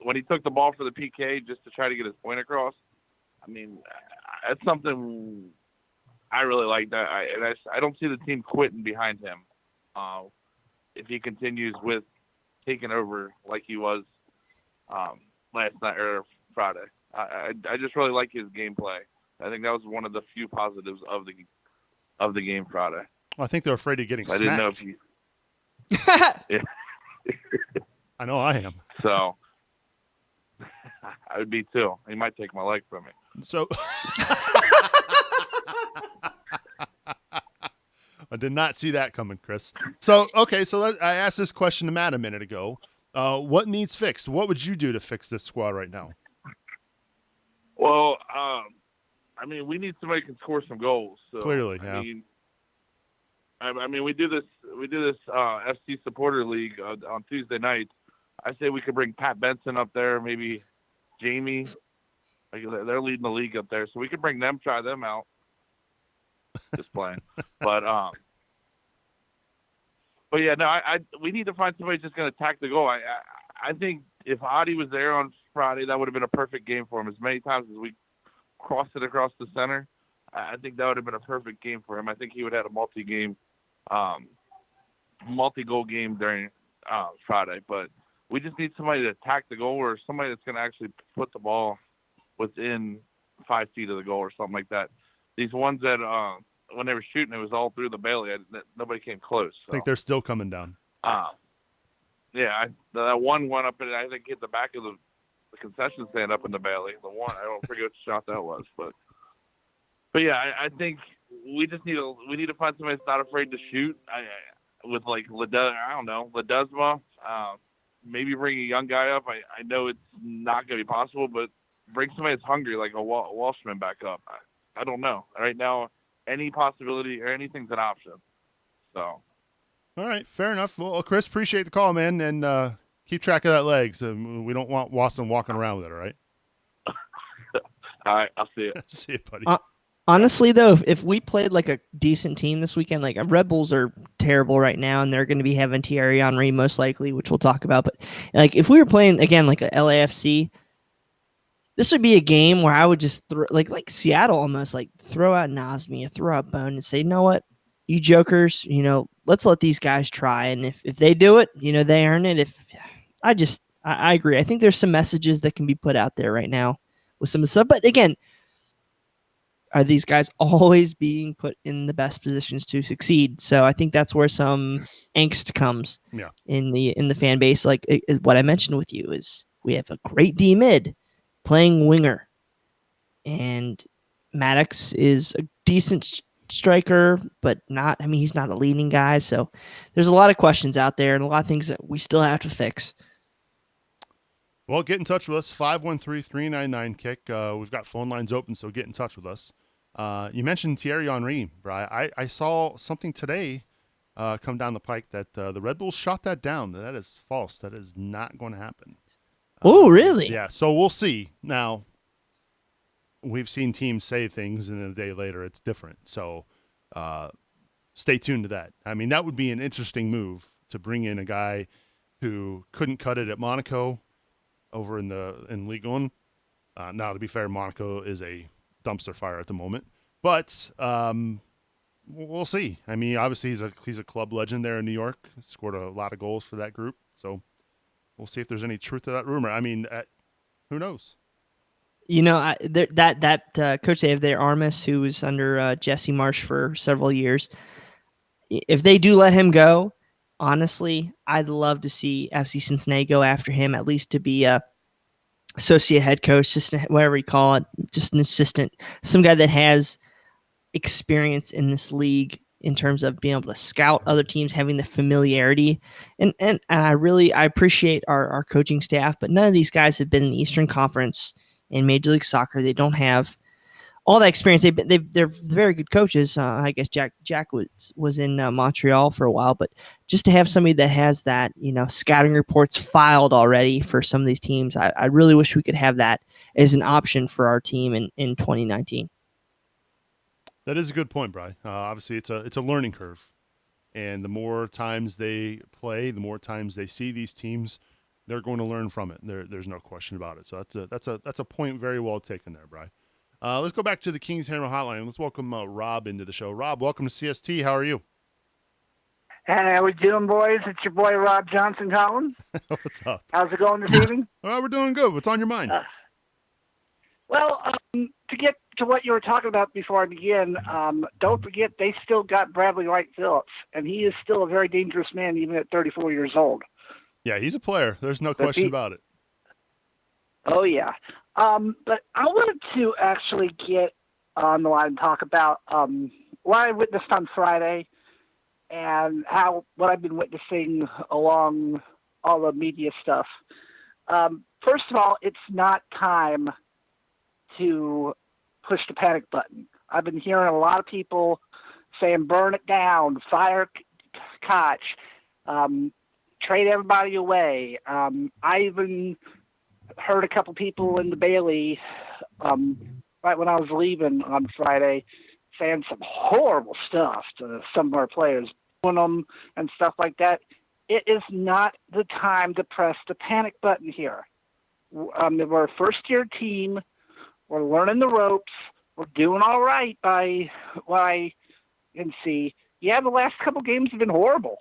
when he took the ball for the PK just to try to get his point across, that's something I really like. That I don't see the team quitting behind him if he continues with taking over like he was last night or Friday. I just really like his gameplay. I think that was one of the few positives of the game Friday. Well, I think they're afraid of getting smacked. I didn't know if he. I know I am. So I would be too. He might take my leg from me. So I did not see that coming, Chris. So okay, I asked this question to Matt a minute ago. What needs fixed? What would you do to fix this squad right now? Well, we need somebody who can score some goals. So, clearly, yeah. We do this FC Supporter League on Tuesday nights. I say we could bring Pat Benson up there, maybe Jamie. Like they're leading the league up there, so we could bring them, try them out. Just playing, but yeah, no, we need to find somebody just going to attack the goal. I think if Adi was there on Friday, that would have been a perfect game for him. As many times as we crossed it across the center, I think that would have been a perfect game for him. I think he would have had a multi-goal game during Friday. But we just need somebody to attack the goal, or somebody that's going to actually put the ball within 5 feet of the goal or something like that. These ones that when they were shooting, it was all through the bailey. Nobody came close. So. I think they're still coming down. Yeah, that one went up and I think hit the back of the concession stand up in the bailey. The one, I don't forget what shot that was, but yeah, I think we just need to find somebody that's not afraid to shoot. With like Ledesma, maybe bring a young guy up. I know it's not going to be possible, but bring somebody that's hungry, like a Walshman, back up. I don't know. Right now, any possibility or anything's an option. So. All right, fair enough. Well, Chris, appreciate the call, man, and keep track of that leg. So we don't want Wasson walking around with it, all right? All right, I'll see you. See you, buddy. Honestly, though, if we played like a decent team this weekend, like Red Bulls are terrible right now, and they're going to be having Thierry Henry most likely, which we'll talk about. But like if we were playing again like a LAFC, this would be a game where I would just throw like Seattle almost like throw out Nazmi, throw out Bone, and say, you know what, you jokers, let's let these guys try, and if they do it, they earn it. I agree. I think there's some messages that can be put out there right now with some stuff, but again. Are these guys always being put in the best positions to succeed? So I think that's where some angst comes in the fan base. Like what I mentioned with you is we have a great D mid playing winger, and Maddox is a decent striker, but not. I mean, he's not a leading guy. So there's a lot of questions out there and a lot of things that we still have to fix. Well, get in touch with us, 513-399-KICK. We've got phone lines open, so get in touch with us. You mentioned Thierry Henry, Brian. I saw something today come down the pike that the Red Bulls shot that down. That is false. That is not going to happen. Oh, really? Yeah, so we'll see. Now, we've seen teams say things, and a day later it's different. So stay tuned to that. I mean, that would be an interesting move to bring in a guy who couldn't cut it at Monaco over in Ligue 1. Now, to be fair, Monaco is a dumpster fire at the moment, but we'll see. I mean, obviously he's a club legend there in New York. Scored a lot of goals for that group, so we'll see if there's any truth to that rumor. I mean, who knows? That coach they have there, Armas, who was under Jesse Marsh for several years. If they do let him go, honestly, I'd love to see FC Cincinnati go after him, at least to be a associate head coach, assistant, whatever you call it, just an assistant, some guy that has experience in this league in terms of being able to scout other teams, having the familiarity. And I appreciate our coaching staff, but none of these guys have been in the Eastern Conference in Major League Soccer. They don't have all that experience. They're very good coaches. I guess Jack was in Montreal for a while, but just to have somebody that has that, scouting reports filed already for some of these teams, I really wish we could have that as an option for our team in 2019. That is a good point, Brian. Obviously, it's a learning curve, and the more times they play, the more times they see these teams, they're going to learn from it. There's no question about it. So that's a point very well taken there, Brian. Let's go back to the Kings Hammer Hotline. Let's welcome Rob into the show. Rob, welcome to CST. How are you? Hey, how we doing, boys? It's your boy, Rob Johnson Collins. What's up? How's it going this evening? Well, we're doing good. What's on your mind? To get to what you were talking about before I begin, don't forget they still got Bradley Wright Phillips, and he is still a very dangerous man even at 34 years old. Yeah, he's a player. There's no question about it. Oh, yeah. But I wanted to actually get on the line and talk about what I witnessed on Friday and what I've been witnessing along all the media stuff. First of all, it's not time to push the panic button. I've been hearing a lot of people saying, burn it down, fire Koch, trade everybody away. I even heard a couple people in the Bailey right when I was leaving on Friday saying some horrible stuff to some of our players, booing them and stuff like that. It is not the time to press the panic button here. We're a first-year team. We're learning the ropes. We're doing all right by what I can see. Yeah, the last couple games have been horrible,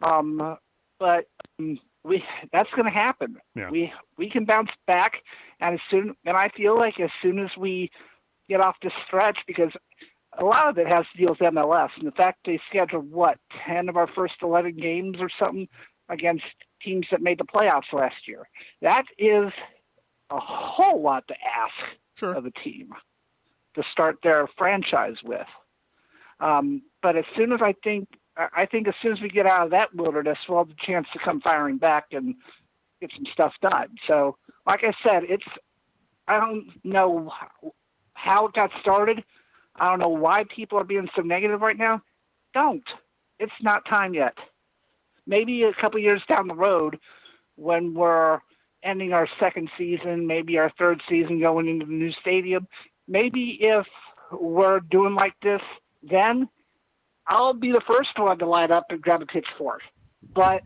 but that's going to happen. Yeah. We can bounce back, and I feel like as soon as we get off this stretch, because a lot of it has to deal with MLS, and the fact they scheduled 10 of our first 11 games or something against teams that made the playoffs last year. That is a whole lot to ask of a team to start their franchise with. But as soon as I think as soon as we get out of that wilderness, we'll have the chance to come firing back and get some stuff done. So, like I said, I don't know how it got started. I don't know why people are being so negative right now. Don't. It's not time yet. Maybe a couple years down the road when we're ending our second season, maybe our third season going into the new stadium, maybe if we're doing like this, then I'll be the first one to light up and grab a pitchfork. But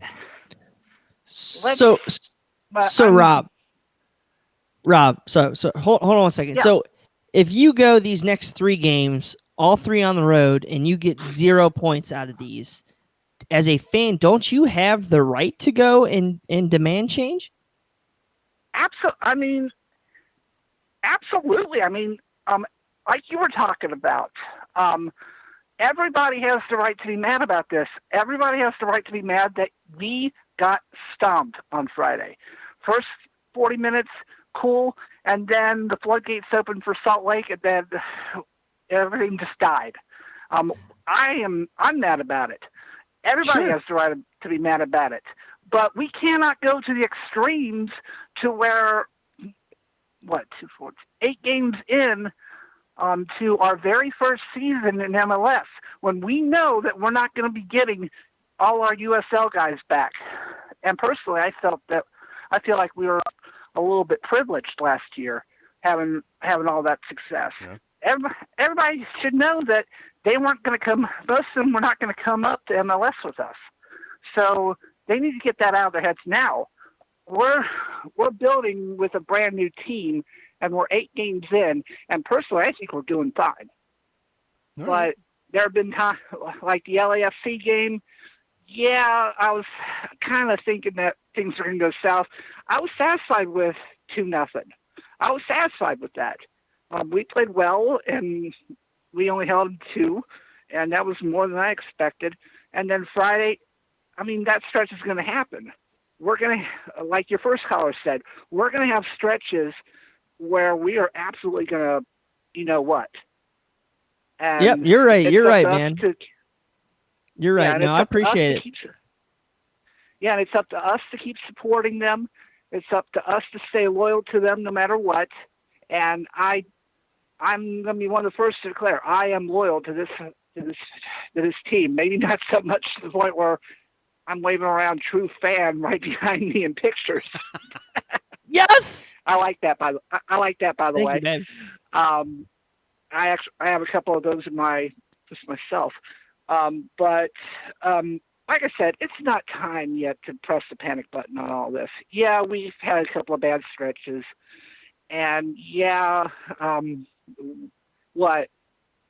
Rob, so hold on one second. Yeah. So if you go these next 3 games, all 3 on the road, and you get 0 points out of these, as a fan, don't you have the right to go and demand change? Absolutely. Like you were talking about, everybody has the right to be mad about this. Everybody has the right to be mad that we got stomped on Friday. First 40 minutes, cool, and then the floodgates opened for Salt Lake, and then everything just died. I'm mad about it. Everybody has the right to be mad about it. But we cannot go to the extremes to where, 8 games in to our very first season in MLS, when we know that we're not going to be getting all our USL guys back. And personally, I feel like we were a little bit privileged last year having all that success. Yeah. Everybody should know that they weren't going to come. Most of them were not going to come up to MLS with us. So they need to get that out of their heads now. We're building with a brand new team, and we're 8 games in. And personally, I think we're doing fine. All right. But there have been times like the LAFC game. Yeah, I was kind of thinking that things were going to go south. I was satisfied with 2-0. I was satisfied with that. We played well, and we only held 2, and that was more than I expected. And then Friday, that stretch is going to happen. We're going to, like your first caller said, we're going to have stretches where we are absolutely going to, you know what. And yep, you're right. You're right, man. You're right. Yeah, no, I appreciate it. And it's up to us to keep supporting them. It's up to us to stay loyal to them no matter what. And I'm going to be one of the first to declare I am loyal to this team. Maybe not so much to the point where I'm waving around true fan right behind me in pictures. Yes, I like that. By the way, you, I have a couple of those in myself. But like I said, it's not time yet to press the panic button on all this. Yeah, we've had a couple of bad stretches, and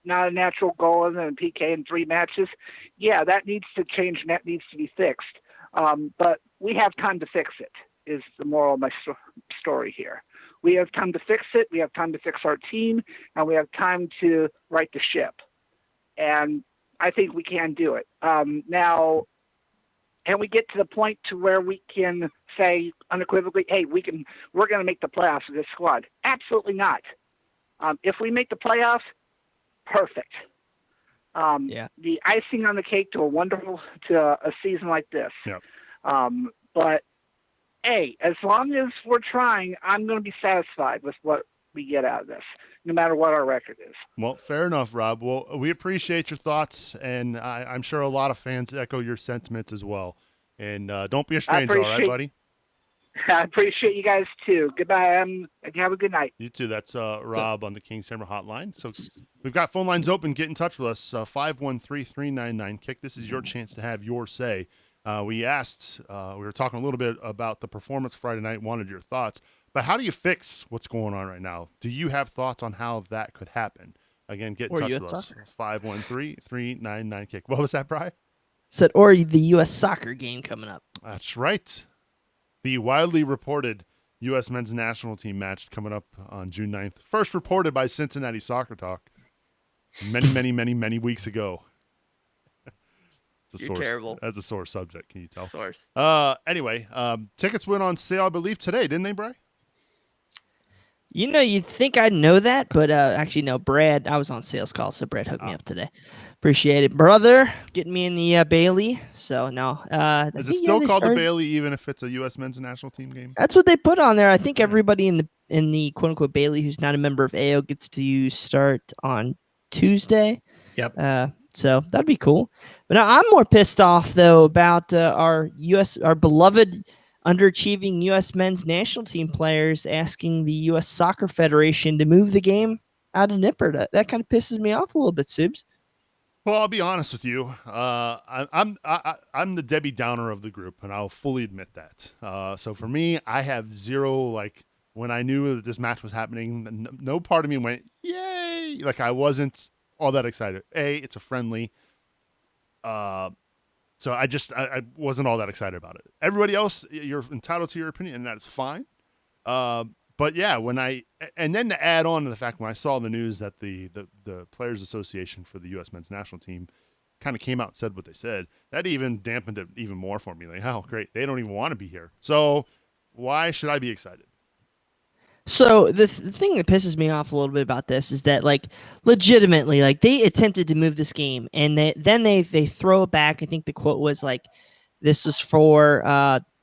not a natural goal and a PK in 3 matches. Yeah, that needs to change and that needs to be fixed. But we have time to fix it, is the moral of my story here. We have time to fix it. We have time to fix our team, and we have time to right the ship. And I think we can do it. Now, and we get to the point to where we can say unequivocally, hey, we're going to make the playoffs with this squad. Absolutely not. If we make the playoffs, perfect. The icing on the cake to a season like this. Yep. But hey, as long as we're trying, I'm going to be satisfied with what we get out of this, no matter what our record is. Well, fair enough, Rob. Well, we appreciate your thoughts, and I'm sure a lot of fans echo your sentiments as well. And don't be a stranger, all right, buddy? I appreciate you guys too. Goodbye, and have a good night. You too. That's Rob on the Kings Hammer Hotline. So we've got phone lines open. Get in touch with us. 513-399-KICK. This is your chance to have your say. We asked, we were talking a little bit about the performance Friday night, wanted your thoughts. But how do you fix what's going on right now? Do you have thoughts on how that could happen? Again, get in touch with us. 513-399-KICK. What was that, Bri? Said, or the U.S. soccer game coming up. That's right. The widely reported U.S. men's national team match coming up on June 9th. First reported by Cincinnati Soccer Talk many weeks ago. You're terrible. That's a sore subject. Can you tell? Source. Anyway, tickets went on sale, I believe, today, didn't they, Bri? You know, you'd think I'd know that, but actually, no, Brad, I was on sales call, so Brad hooked me up today. Appreciate it, brother, getting me in the Bailey. So, no. Is it still called the Bailey, even if it's a U.S. men's national team game? That's what they put on there. I think everybody in the quote-unquote Bailey who's not a member of AO gets to start on Tuesday. Yep. So that'd be cool. But now I'm more pissed off, though, about our beloved underachieving U.S. men's national team players asking the U.S. Soccer Federation to move the game out of Nippert. That kind of pisses me off a little bit, Subs. Well, I'll be honest with you. I'm the Debbie Downer of the group, and I'll fully admit that. So for me, I have zero, like, when I knew that this match was happening, no part of me went, yay! Like, I wasn't all that excited. It's a friendly. So I wasn't all that excited about it. Everybody else, you're entitled to your opinion, and that's fine. But yeah, and then to add on to the fact when I saw the news that the Players Association for the U.S. men's national team kind of came out and said what they said, that even dampened it even more for me. Like, oh, great, they don't even want to be here. So why should I be excited? So the thing that pisses me off a little bit about this is that, like, legitimately, like, they attempted to move this game, and then they throw it back. I think the quote was like, "This was for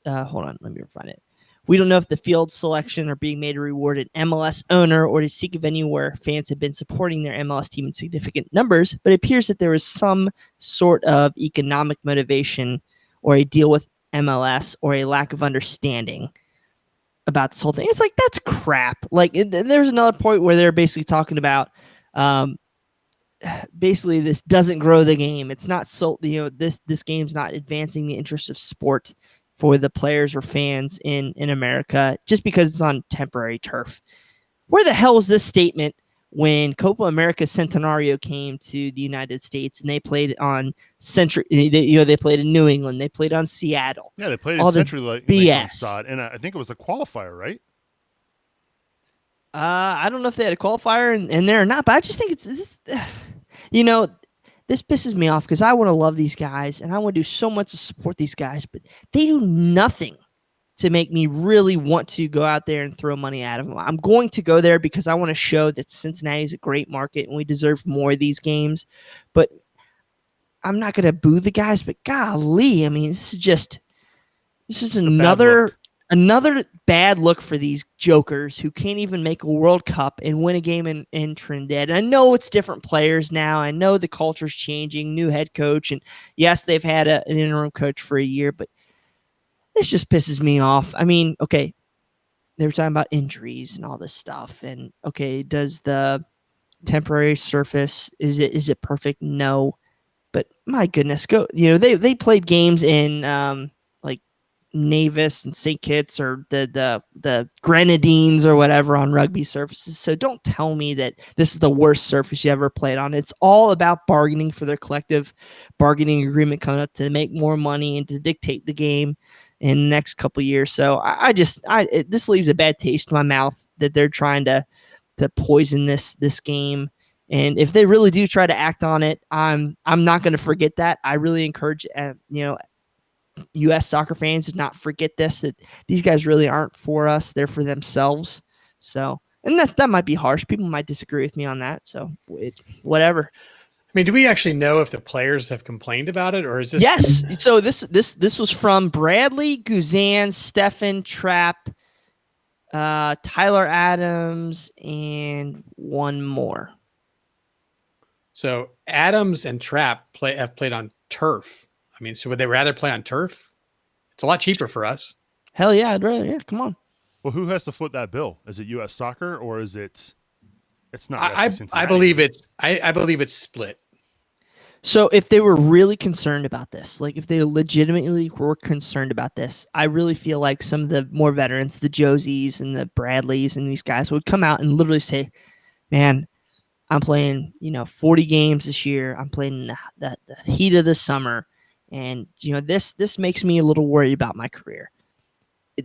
hold on, let me find it. We don't know if the field selection are being made to reward an MLS owner or to seek a venue where fans have been supporting their MLS team in significant numbers, but it appears that there is some sort of economic motivation or a deal with MLS or a lack of understanding about this whole thing." It's like, that's crap. Like, there's another point where they're basically talking about basically this doesn't grow the game. It's not this game's not advancing the interest of sport for the players or fans in America just because it's on temporary turf. Where the hell was this statement when Copa America Centenario came to the United States and they played on they played in New England, they played on Seattle. Yeah, they played in Century Lake BS. And I think it was a qualifier, right? I don't know if they had a qualifier in there or not, but I just think it's this, this pisses me off because I want to love these guys and I want to do so much to support these guys, but they do nothing to make me really want to go out there and throw money at them. I'm going to go there because I want to show that Cincinnati is a great market and we deserve more of these games, but I'm not going to boo the guys, but golly, I mean, this is another bad look for these jokers who can't even make a World Cup and win a game in Trinidad. And I know it's different players now. I know the culture's changing, new head coach. And yes, they've had an interim coach for a year, but this just pisses me off. I mean, okay, they were talking about injuries and all this stuff. And okay, does the temporary surface, is it perfect? No. But my goodness, they played games in like Navis and St. Kitts or the Grenadines or whatever on rugby surfaces. So don't tell me that this is the worst surface you ever played on. It's all about bargaining for their collective bargaining agreement coming up to make more money and to dictate the game in the next couple of years. So this leaves a bad taste in my mouth that they're trying to poison this game. And if they really do try to act on it, I'm not going to forget that. I really encourage U.S. soccer fans to not forget this, that these guys really aren't for us. They're for themselves. So, and that might be harsh. People might disagree with me on that. So whatever. I mean, do we actually know if the players have complained about it, or is this? Yes. So this was from Bradley, Guzan, Stefan, Trapp, Tyler Adams, and one more. So Adams and Trapp have played on turf. I mean, so would they rather play on turf? It's a lot cheaper for us. Hell yeah, I'd rather. Yeah, come on. Well, who has to foot that bill? Is it U.S. Soccer or is it? It's not I FC Cincinnati. believe I believe it's split. So if they were really concerned about this, like if they legitimately were concerned about this, I really feel like some of the more veterans, the Josies and the Bradleys and these guys would come out and literally say, man, I'm playing, 40 games this year. I'm playing in the heat of the summer. And, this makes me a little worried about my career.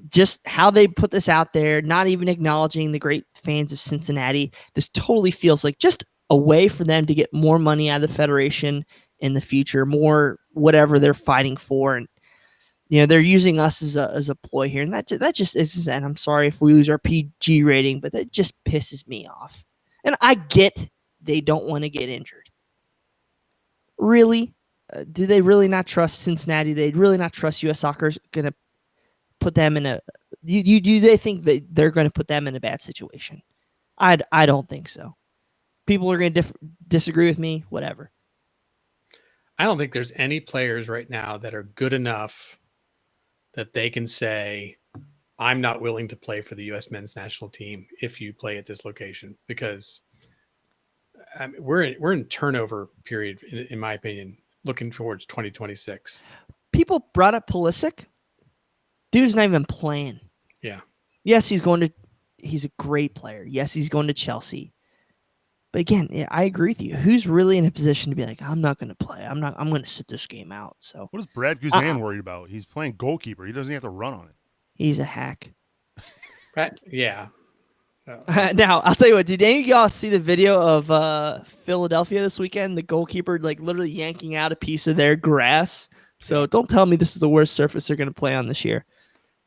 Just how they put this out there, not even acknowledging the great fans of Cincinnati. This totally feels like just a way for them to get more money out of the Federation in the future, more whatever they're fighting for. And, they're using us as a ploy here. And that just is, and I'm sorry if we lose our PG rating, but that just pisses me off. And I get they don't want to get injured. Really? Do they really not trust Cincinnati? They really not trust U.S. Soccer's going to put them in a – do they think that they're going to put them in a bad situation? I don't think so. People are going to disagree with me, whatever. I don't think there's any players right now that are good enough that they can say, I'm not willing to play for the U.S. men's national team if you play at this location, because we're in turnover period, in my opinion, looking towards 2026. People brought up Pulisic. Dude's not even playing. Yeah. Yes, he's a great player. Yes, he's going to Chelsea. But again, yeah, I agree with you. Who's really in a position to be like, I'm not going to play. I'm going to sit this game out. So what is Brad Guzan worried about? He's playing goalkeeper. He doesn't have to run on it. He's a hack. Right? Yeah. Now, I'll tell you what. Did any of y'all see the video of Philadelphia this weekend? The goalkeeper literally yanking out a piece of their grass. So don't tell me this is the worst surface they're going to play on this year.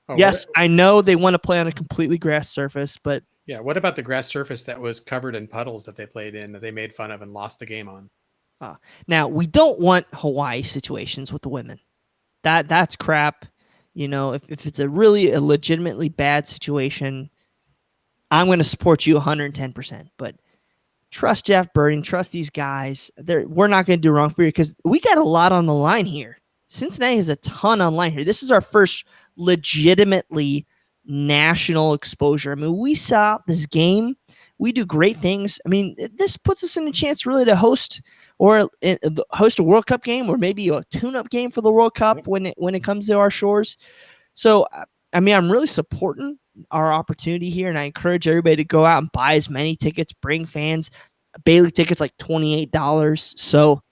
Oh, yes, I know they want to play on a completely grass surface, but yeah. What about the grass surface that was covered in puddles that they played in, that they made fun of and lost the game on? Now, we don't want Hawaii situations with the women. That's crap. If it's a legitimately bad situation, I'm going to support you 110%. But trust Jeff Birding, trust these guys. We're not going to do wrong for you because we got a lot on the line here. Cincinnati has a ton on line here. This is our first legitimately national exposure. I mean, we saw this game. We do great things. I mean, this puts us in a chance really to host a World Cup game, or maybe a tune-up game for the World Cup when it comes to our shores. So, I mean, I'm really supporting our opportunity here, and I encourage everybody to go out and buy as many tickets, bring fans. Bailey tickets like $28, so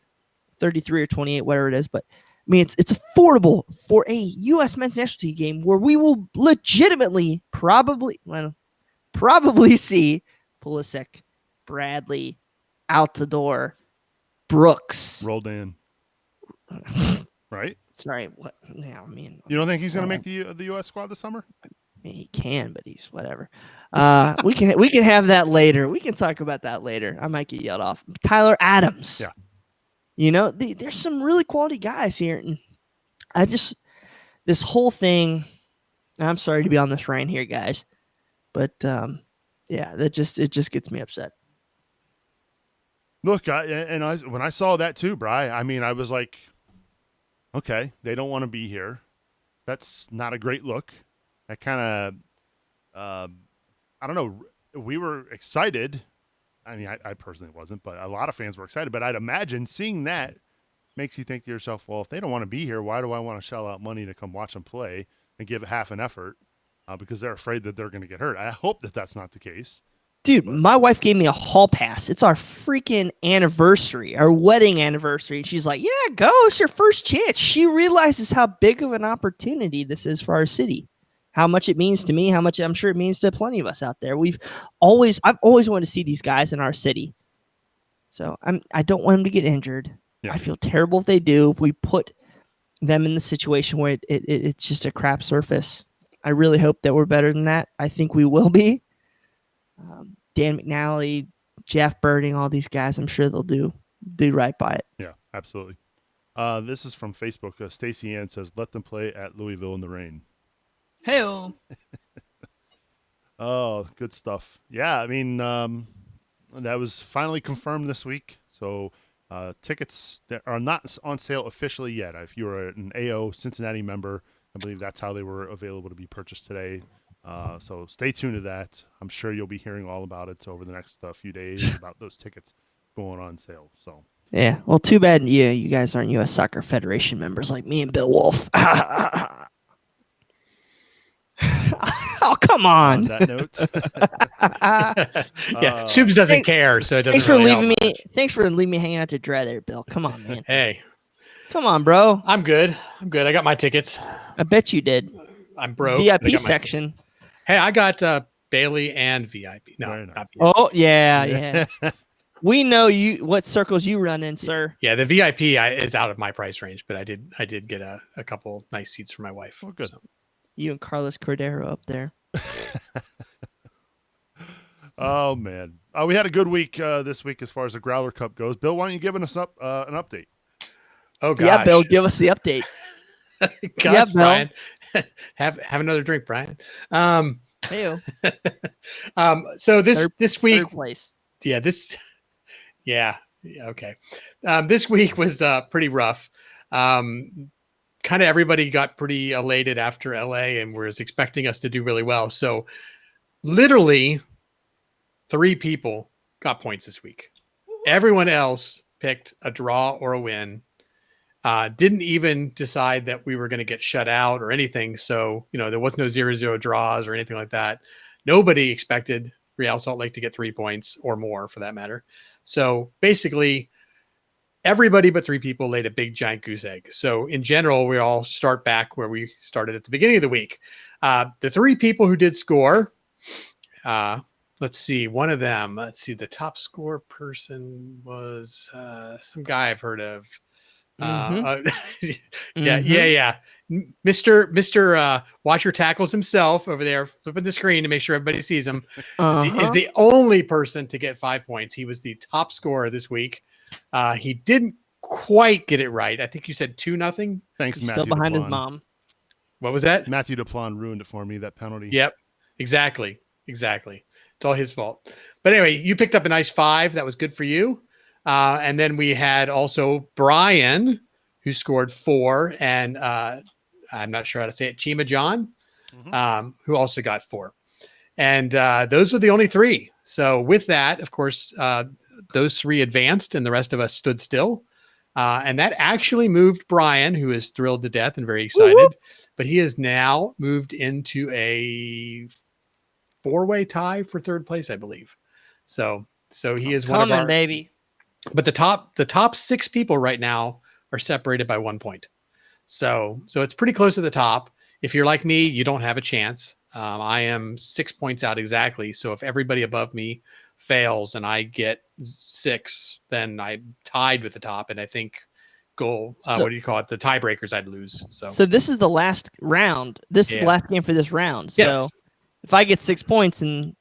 33 or 28, whatever it is. But I mean, it's affordable for a U.S. men's national team game where we will legitimately probably see Pulisic, Bradley, Altidore, Brooks, Roldan, right? Sorry, what? Yeah, I mean, you don't think he's going to make the U.S. squad this summer? I mean, he can, but he's whatever. We can have that later. We can talk about that later. I might get yelled off. Tyler Adams. Yeah. There's some really quality guys here. And this whole thing, I'm sorry to be on this rant here, guys, but yeah, it just gets me upset. Look, when I saw that too, Bri, I mean, I was like, okay, they don't want to be here. That's not a great look. I kind of, I don't know. We were excited. I mean, I personally wasn't, but a lot of fans were excited. But I'd imagine seeing that makes you think to yourself, well, if they don't want to be here, why do I want to shell out money to come watch them play and give half an effort because they're afraid that they're going to get hurt? I hope that that's not the case. Dude, my wife gave me a hall pass. It's our freaking anniversary, our wedding anniversary. And she's like, yeah, go. It's your first chance. She realizes how big of an opportunity this is for our city, how much it means to me, how much I'm sure it means to plenty of us out there. I've always wanted to see these guys in our city. So I don't want them to get injured. Yeah. I feel terrible if they do, if we put them in the situation where it's just a crap surface. I really hope that we're better than that. I think we will be. Dan McNally, Jeff Birding, all these guys, I'm sure they'll do right by it. Yeah, absolutely. This is from Facebook. Stacey Ann says, let them play at Louisville in the rain. Hey-o. Oh, good stuff. Yeah, I mean, that was finally confirmed this week. So tickets that are not on sale officially yet. If you're an AO Cincinnati member, I believe that's how they were available to be purchased today. So stay tuned to that. I'm sure you'll be hearing all about it over the next few days about those tickets going on sale. So Yeah. Well, too bad you guys aren't U.S. Soccer Federation members like me and Bill Wolf. Oh, come on on. that note, Yeah, Subes doesn't thank- care, so it doesn't Thanks for really leaving help me. much. Thanks for leaving me hanging out to dry there, Bill. Come on, man. Hey, Come on, bro. I'm good. I got my tickets. I bet you did. I'm broke. but I VIP got my- section. Hey, I got Bailey and VIP. No, Very nice. not VIP. Oh yeah. We know you. What circles you run in, sir? Yeah, the VIP is out of my price range, but I did get a couple nice seats for my wife. Oh, good. So. You and Carlos Cordero up there. Oh man, we had a good week this week as far as the Growler Cup goes. Bill, why don't you give us an update? Oh gosh. Yeah, Bill, give us the update. Gosh, Yeah, Bill. Brian. have another drink, Brian. Hey, So this week, third place. yeah, okay. This week was pretty rough. Kind of everybody got pretty elated after LA and was expecting us to do really well. So literally 3 people got points this week. Everyone else picked a draw or a win. Didn't even decide that we were going to get shut out or anything. So, there was no 0-0 draws or anything like that. Nobody expected Real Salt Lake to get 3 points or more for that matter. So basically everybody but 3 people laid a big giant goose egg. So in general, we all start back where we started at the beginning of the week. The 3 people who did score, let's see, one of them, the top score person was some guy I've heard of. Yeah. Mr. Watch Your Tackles himself over there flipping the screen to make sure everybody sees him is the only person to get 5 points. He was the top scorer this week. He didn't quite get it right. I think you said 2-0. Thanks, He's Matthew. still behind his Duplan. mom. What was that? Matthew Duplan ruined it for me. That penalty. Yep, exactly. It's all his fault. But anyway, you picked up a nice 5. That was good for you. And then we had also Brian, who scored 4, and I'm not sure how to say it, Chima John, who also got 4. And those were the only 3. So with that, of course, those 3 advanced and the rest of us stood still. And that actually moved Brian, who is thrilled to death and very excited. Woo-woo. But he has now moved into a 4-way tie for 3rd place, I believe. So he is one of our baby. But the top 6 people right now are separated by 1 point. So it's pretty close to the top. If you're like me, you don't have a chance. I am 6 points out exactly. So if everybody above me fails and I get 6, then I'm tied with the top. And I think what do you call it? The tiebreakers I'd lose. So this is the last round. This is the last game for this round. So yes. if I get 6 points, and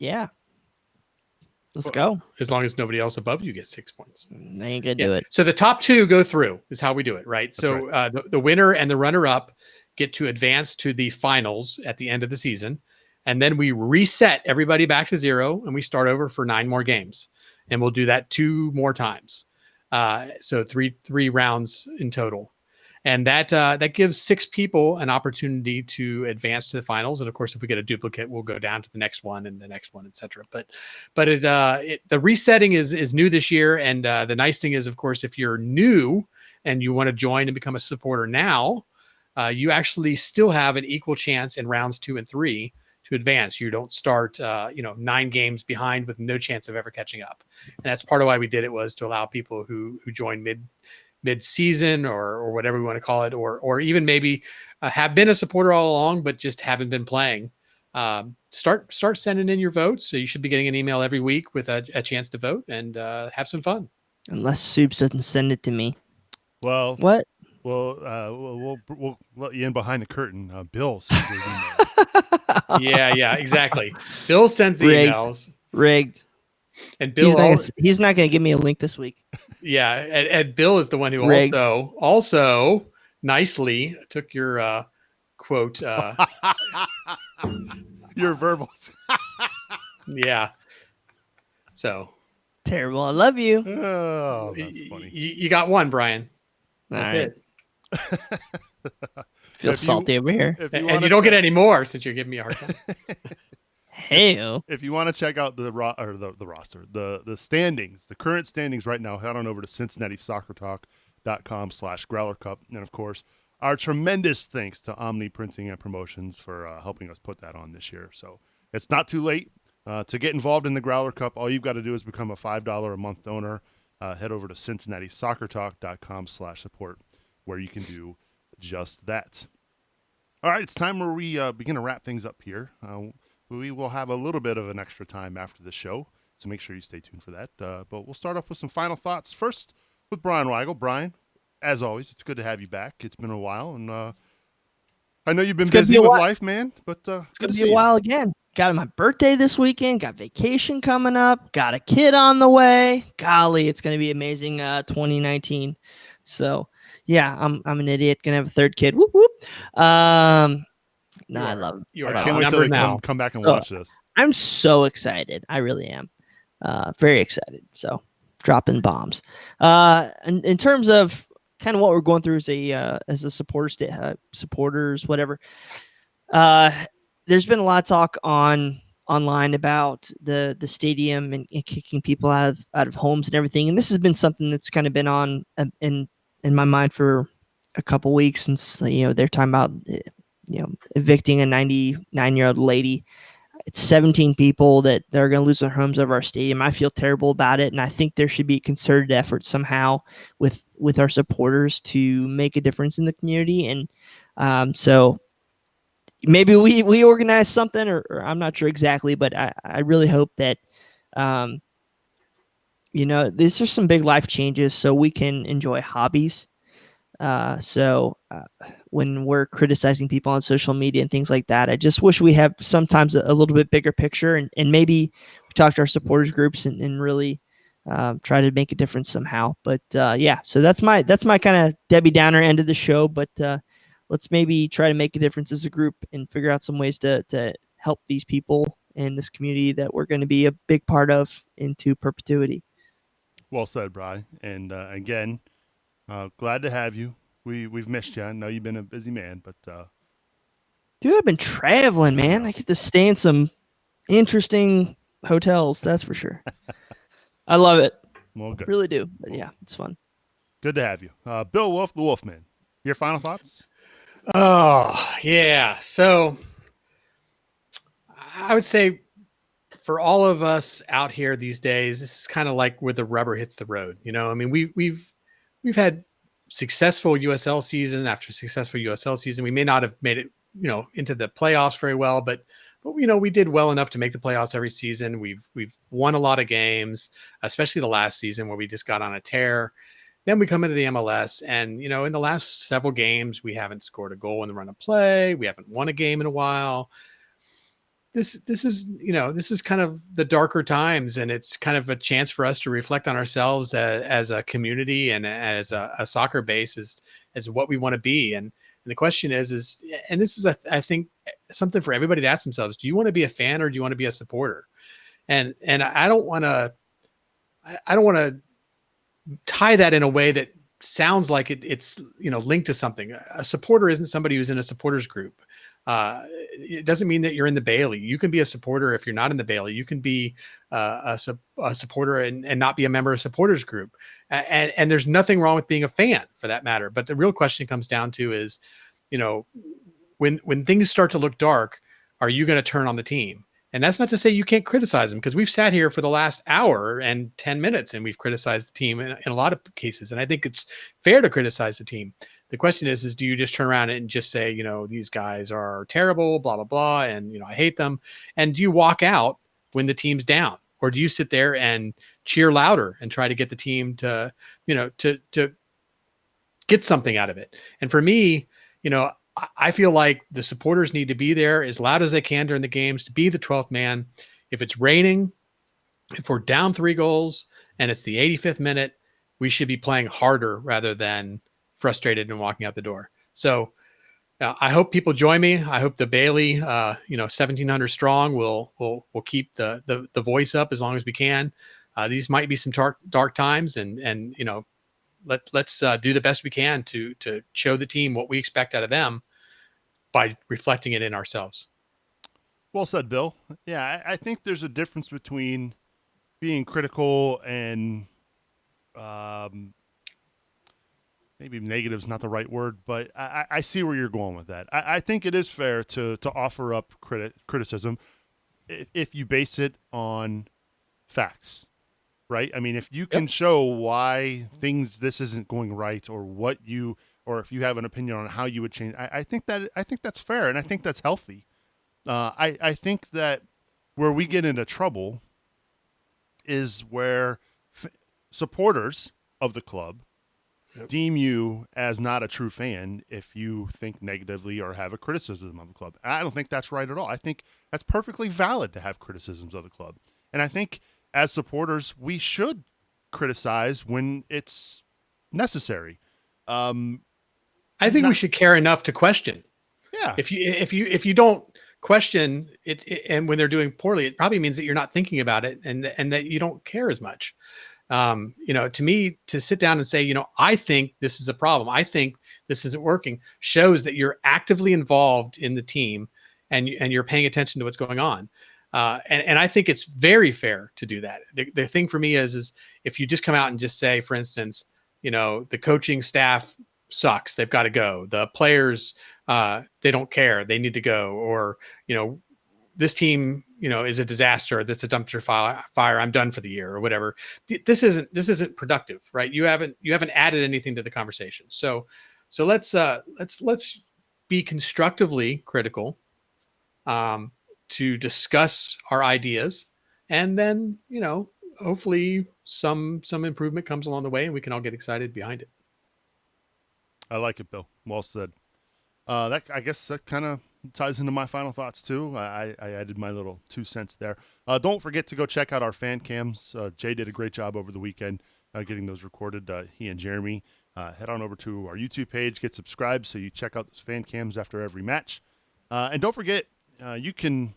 let's go. As long as nobody else above you gets 6 points. I ain't gonna do it. So the top 2 go through is how we do it, right? That's So the winner and the runner-up get to advance to the finals at the end of the season. And then we reset everybody back to 0 and we start over for 9 more games. And we'll do that 2 more times. So three rounds in total. And that gives 6 people an opportunity to advance to the finals. And of course, if we get a duplicate, we'll go down to the next one and the next one, etc. But the resetting is new this year. And the nice thing is, of course, if you're new and you want to join and become a supporter now, you actually still have an equal chance in rounds 2 and 3 to advance. You don't start 9 games behind with no chance of ever catching up. And that's part of why we did it, was to allow people who join mid-season or whatever we want to call it, or even maybe have been a supporter all along but just haven't been playing. Start sending in your votes. So you should be getting an email every week with a chance to vote and have some fun. Unless Soups doesn't send it to me. Well, What? Well, we'll let you in behind the curtain. Bill sends those emails. Yeah, exactly. Bill sends the emails. Rigged. And Bill, he's not going to give me a link this week. Yeah, and Bill is the one who Rigged. also nicely took your quote. Your verbals. Yeah. So terrible. I love you. Oh, that's funny. You got one, Brian. That's right. it. Feel salty over here. And you don't get any more since you're giving me a hard time. Hey, If you want to check out the roster, the standings, the current standings right now, head on over to Cincinnati Soccer Talk.com/Growler Cup. And of course, our tremendous thanks to Omni Printing and Promotions for helping us put that on this year. So it's not too late to get involved in the Growler Cup. All you've got to do is become a $5 a month donor. Head over to CincinnatiSoccerTalk.com/support, where you can do just that. All right, it's time where we begin to wrap things up here. We will have a little bit of an extra time after the show, so make sure you stay tuned for that. But we'll start off with some final thoughts. First, with Brian Weigel. Brian, as always, it's good to have you back. It's been a while, and I know you've been busy with life, man, but it's going to be a while again. Got my birthday this weekend, got vacation coming up, got a kid on the way. Golly, it's going to be amazing 2019. So, yeah, I'm an idiot. Going to have a third kid. Whoop, whoop. No, I love him. I can't wait till they come back and watch this. I'm so excited. I really am. Very excited. So dropping bombs. In terms of kind of what we're going through as a supporters, whatever. There's been a lot of talk online about the stadium and kicking people out of homes and everything. And this has been something that's kind of been on in my mind for a couple weeks since, they're talking about, evicting a 99-year-old lady. It's 17 people that are going to lose their homes over our stadium. I feel terrible about it, and I think there should be a concerted effort somehow with our supporters to make a difference in the community. And so maybe we organize something, or I'm not sure exactly, but I really hope that these are some big life changes so we can enjoy hobbies. When we're criticizing people on social media and things like that, I just wish we have sometimes a little bit bigger picture and maybe we talk to our supporters groups and really try to make a difference somehow. But so that's my kind of Debbie Downer end of the show. But let's maybe try to make a difference as a group and figure out some ways to help these people in this community that we're going to be a big part of into perpetuity. Well said, Bri. And again, glad to have you. We've missed you. I know you've been a busy man, but dude, I've been traveling, man. I get to stay in some interesting hotels, that's for sure. I love it. Well, good. Really do. But yeah, it's fun. Good to have you. Bill Wolf, the Wolfman. Your final thoughts? Oh, yeah. So I would say for all of us out here these days, this is kind of like where the rubber hits the road. I mean, we've had successful USL season after successful USL season. We may not have made it, into the playoffs very well, but we did well enough to make the playoffs every season. We've won a lot of games, especially the last season where we just got on a tear. Then we come into the MLS and, in the last several games, we haven't scored a goal in the run of play. We haven't won a game in a while. This is kind of the darker times, and it's kind of a chance for us to reflect on ourselves as a community and as a soccer base as what we want to be. And the question is, and this is, I think, something for everybody to ask themselves: do you want to be a fan or do you want to be a supporter? And I don't want to tie that in a way that sounds like it's linked to something. A supporter isn't somebody who's in a supporters group. It doesn't mean that you're in the Bailey. You can be a supporter if you're not in the Bailey. You can be a supporter and not be a member of a supporters group. And there's nothing wrong with being a fan for that matter. But the real question comes down to is, when things start to look dark, are you going to turn on the team? And that's not to say you can't criticize them, because we've sat here for the last hour and 10 minutes and we've criticized the team in a lot of cases. And I think it's fair to criticize the team. The question is do you just turn around and just say, these guys are terrible, blah, blah, blah, and, I hate them. And do you walk out when the team's down? Or do you sit there and cheer louder and try to get the team to, to get something out of it? And for me, I feel like the supporters need to be there as loud as they can during the games to be the 12th man. If it's raining, if we're down 3 goals and it's the 85th minute, we should be playing harder rather than frustrated and walking out the door. So I hope people join me. I hope the Bailey, 1,700 strong will keep the voice up as long as we can. These might be some dark times, and let's do the best we can to show the team what we expect out of them. by reflecting it in ourselves. Well said, Bill. Yeah, I think there's a difference between being critical and um, maybe negative is not the right word, but I see where you're going with that. I think it is fair to offer up criticism if you base it on facts, right? I mean, if you can show why this isn't going right, or if you have an opinion on how you would change, I think that's fair, and I think that's healthy. I think that where we get into trouble is where supporters of the club deem you as not a true fan if you think negatively or have a criticism of the club. I don't think that's right at all. I think that's perfectly valid to have criticisms of the club. And I think as supporters, we should criticize when it's necessary. I think we should care enough to question. Yeah. If you don't question it, and when they're doing poorly, it probably means that you're not thinking about it and that you don't care as much. To me, to sit down and say, I think this is a problem, I think this isn't working, shows that you're actively involved in the team and you're paying attention to what's going on. And I think it's very fair to do that. The thing for me is if you just come out and just say, for instance, the coaching staff sucks, they've got to go. The players, they don't care, they need to go. Or, this team, is a disaster, that's a dumpster fire, I'm done for the year, or whatever. This isn't productive, right? You haven't added anything to the conversation. So let's be constructively critical, to discuss our ideas, and then, hopefully some improvement comes along the way and we can all get excited behind it. I like it, Bill. Well said. I guess that kind of ties into my final thoughts too. I added my little 2 cents there. Don't forget to go check out our fan cams. Jay did a great job over the weekend getting those recorded. He and Jeremy. Head on over to our YouTube page, get subscribed so you check out those fan cams after every match. And don't forget, you can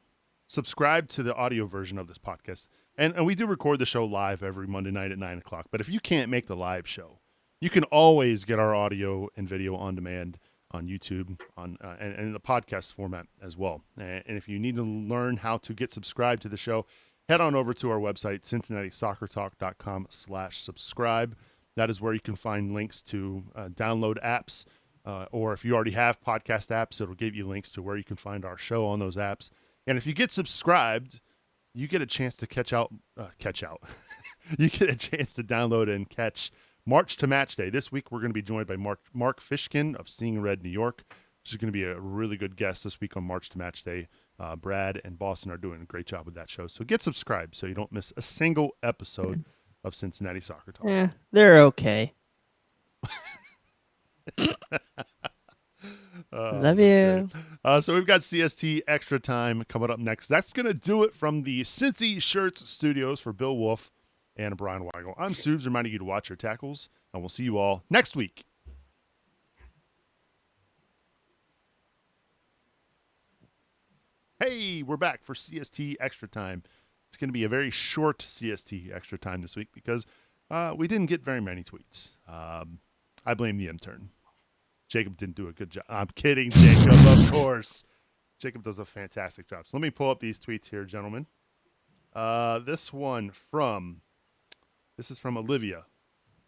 subscribe to the audio version of this podcast. And we do record the show live every Monday night at 9 o'clock. But if you can't make the live show, you can always get our audio and video on demand on YouTube and in the podcast format as well. And if you need to learn how to get subscribed to the show, head on over to our website, CincinnatiSoccerTalk.com/subscribe. That is where you can find links to download apps, or if you already have podcast apps, it'll give you links to where you can find our show on those apps. And if you get subscribed, you get a chance to catch out. You get a chance to download and catch March to Match Day. This week, we're going to be joined by Mark Fishkin of Seeing Red New York, which is going to be a really good guest this week on March to Match Day. Brad and Boston are doing a great job with that show. So get subscribed so you don't miss a single episode of Cincinnati Soccer Talk. Yeah, they're okay. Love you. So we've got CST Extra Time coming up next. That's going to do it from the Cincy Shirts Studios for Bill Wolf and Brian Weigel. I'm Subes, reminding you to watch your tackles, and we'll see you all next week. Hey, we're back for CST Extra Time. It's going to be a very short CST Extra Time this week because we didn't get very many tweets. I blame the intern. Jacob didn't do a good job. I'm kidding, Jacob, of course. Jacob does a fantastic job. So let me pull up these tweets here, gentlemen. This is from Olivia.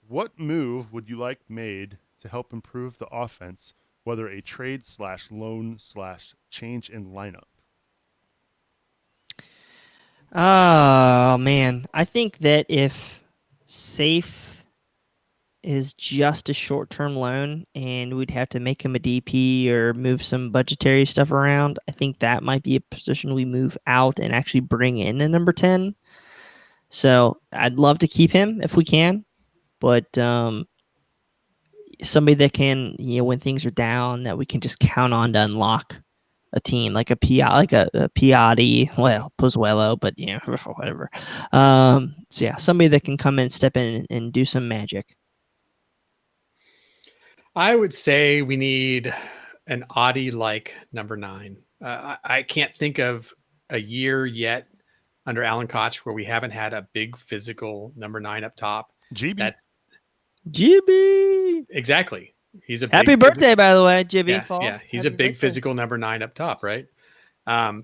What move would you like made to help improve the offense, whether a trade/loan/change in lineup? Oh, man. I think that if Safe is just a short-term loan and we'd have to make him a DP or move some budgetary stuff around, I think that might be a position we move out and actually bring in a number 10. So I'd love to keep him if we can, but somebody that can, when things are down, that we can just count on to unlock a team like a Piatti, well, Pozuelo, but whatever. So yeah, somebody that can come in, step in, and do some magic. I would say we need an Audi-like number 9. I can't think of a year yet under Alan Koch where we haven't had a big physical number 9 up top. GB. That's GB. exactly. He's a Happy big, birthday, by the way, Jibby Yeah, Fall. yeah. He's Happy a big birthday. physical number 9 up top, right?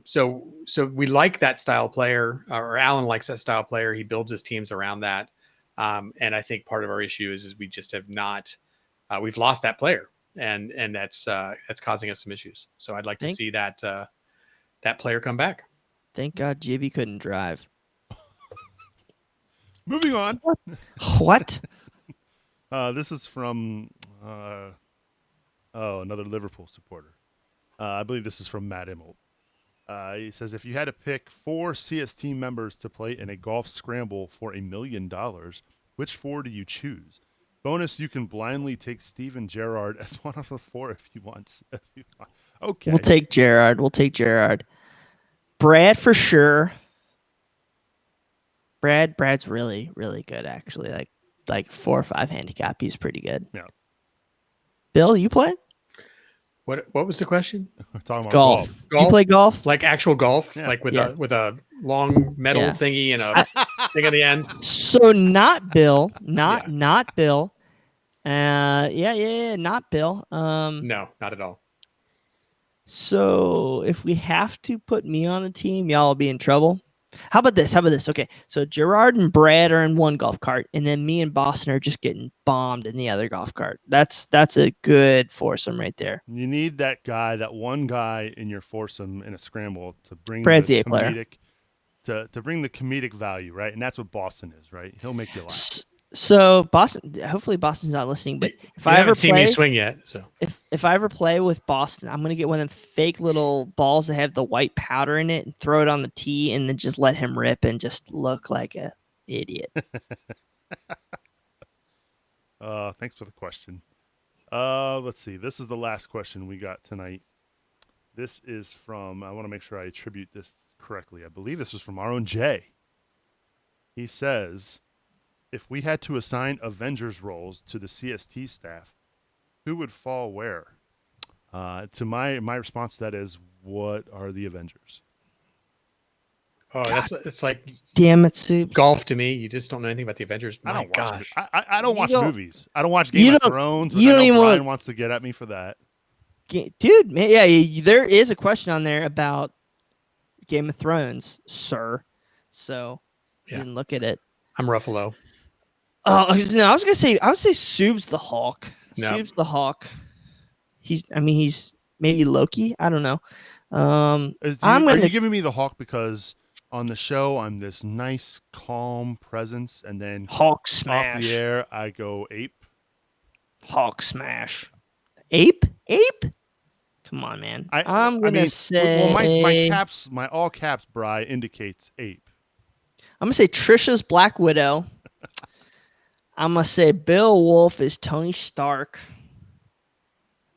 So we like that style player, or Alan likes that style player. He builds his teams around that. And I think part of our issue is we just have not, we've lost that player, and that's causing us some issues. So I'd like to see that player come back. Thank God Jibby couldn't drive. Moving on. What? This is from another Liverpool supporter. I believe this is from Matt Immelt. He says, if you had to pick 4 CST members to play in a golf scramble for $1 million, which 4 do you choose? Bonus, you can blindly take Steven Gerrard as one of the 4 if you want. Okay. We'll take Gerrard. Brad for sure. Brad's really, really good, actually. Like 4 or 5 handicap. He's pretty good. Yeah. Bill, you play? What was the question? We're talking about Golf. Golf? You play golf? Like actual golf, Yeah. like with Yeah. a long metal Yeah. thingy and a thing at the end. So not Bill. Not Bill. Not Bill. No, not at all. So if we have to put me on the team, y'all will be in trouble. How about this? Okay, so Gerard and Brad are in one golf cart, and then me and Boston are just getting bombed in the other golf cart. That's a good foursome right there. You need that one guy in your foursome in a scramble to bring Brad's the the A player. comedic to bring the comedic value, right? And that's what Boston is, right? He'll make you laugh. So Boston, hopefully Boston's not listening, but if You I ever haven't seen play, me swing yet, so if I ever play with Boston, I'm gonna get one of them fake little balls that have the white powder in it and throw it on the tee, and then just let him rip and just look like a idiot. Thanks for the question. Let's see. This is the last question we got tonight. This is from, I want to make sure I attribute this correctly. I believe this was from our own Jay. He says, if we had to assign Avengers roles to the CST staff, who would fall where? To my response to that is, what are the Avengers? Oh, it's like Damn it, Soups. golf to me. You just don't know anything about the Avengers. I My don't watch. gosh. I don't You watch don't- movies. I don't watch you Game of don't- Thrones. you I don't know even Brian wanna- wants to get at me for that. Dude, man, yeah, there is a question on there about Game of Thrones, sir. So you Yeah. can look at it. I'm Ruffalo. Oh no, I would say Sub's the Hawk. No. Sub's the Hawk. He's maybe Loki. I don't know. Are gonna- you giving me the Hawk because on the show I'm this nice, calm presence, and then Hawk off smash. the air I go ape? Hawk smash. Ape? Come on, man. I'm gonna say. Well, my caps, my all caps, Bri indicates ape. I'm gonna say Trisha's Black Widow. I'm gonna say Bill Wolf is Tony Stark.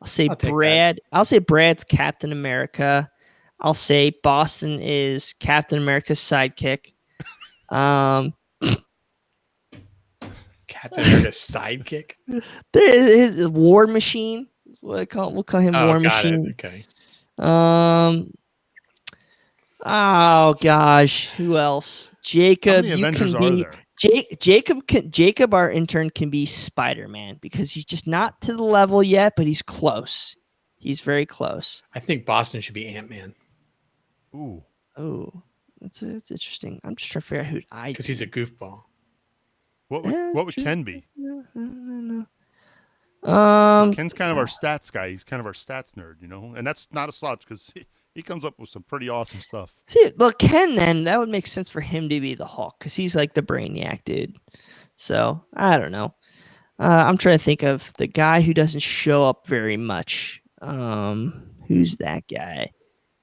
I'll say I'll take Brad. I'll say Brad's Captain America. I'll say Boston is Captain America's sidekick. Captain America's sidekick. There is his War Machine. That's what I call. We'll call him War got Machine. it. Okay. Oh gosh, who else? Jacob. How many You Avengers can are be there? Jacob, our intern, can be Spider-Man because he's just not to the level yet, but he's close. He's very close. I think Boston should be Ant-Man Ooh, Oh, that's interesting. I'm just trying to figure out who I because he's a goofball. what Yeah, would that's true. Ken be? No. 'Cause Ken's kind of our stats guy. He's kind of our stats nerd, and that's not a slouch because he comes up with some pretty awesome stuff. See, look, Ken. Then that would make sense for him to be the Hulk because he's like the brainiac dude. So I don't know. I'm trying to think of the guy who doesn't show up very much. Who's that guy?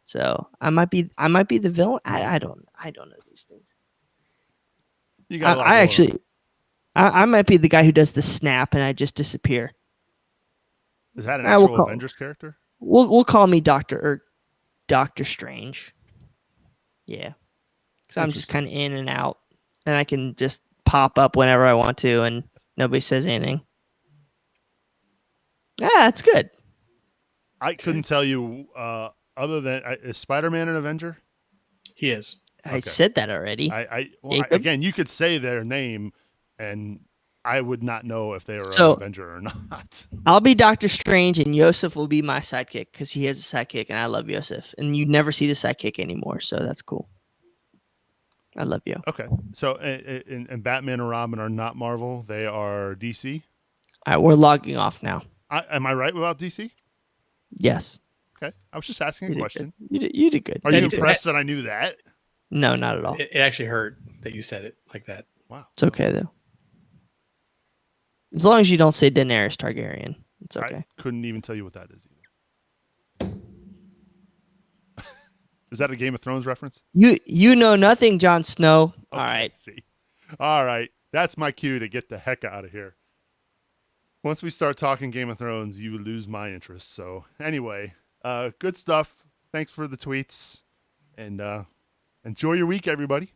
So I might be the villain. I don't know these things. You got a lot I going actually, I might be the guy who does the snap and I just disappear. on. Is that an I will actual call- Avengers character? We'll call me Doctor Strange. Yeah, because I'm just kind of in and out, and I can just pop up whenever I want to, and nobody says anything. Yeah, that's good. I couldn't tell you other than is Spider-Man an Avenger? He is. I Okay. said that already. Well, Jacob? again, you could say their name, and I would not know if they are So- an Avenger or not. I'll be Doctor Strange, and Yosef will be my sidekick because he has a sidekick, and I love Yosef. And you never see the sidekick anymore, so that's cool. I love you. Okay. So, and Batman and Robin are not Marvel. They are DC. All right, we're logging off now. Am I right about DC? Yes. Okay. I was just asking a You did question. good. You did good. Are Yeah, you you did. impressed that I knew that? No, not at all. It actually hurt that you said it like that. Wow. It's okay, though. As long as you don't say Daenerys Targaryen, it's okay. I couldn't even tell you what that is either. Is that a Game of Thrones reference? You know nothing, Jon Snow. All Okay, right. See. All right. That's my cue to get the heck out of here. Once we start talking Game of Thrones, you lose my interest. So anyway, good stuff. Thanks for the tweets, and enjoy your week, everybody.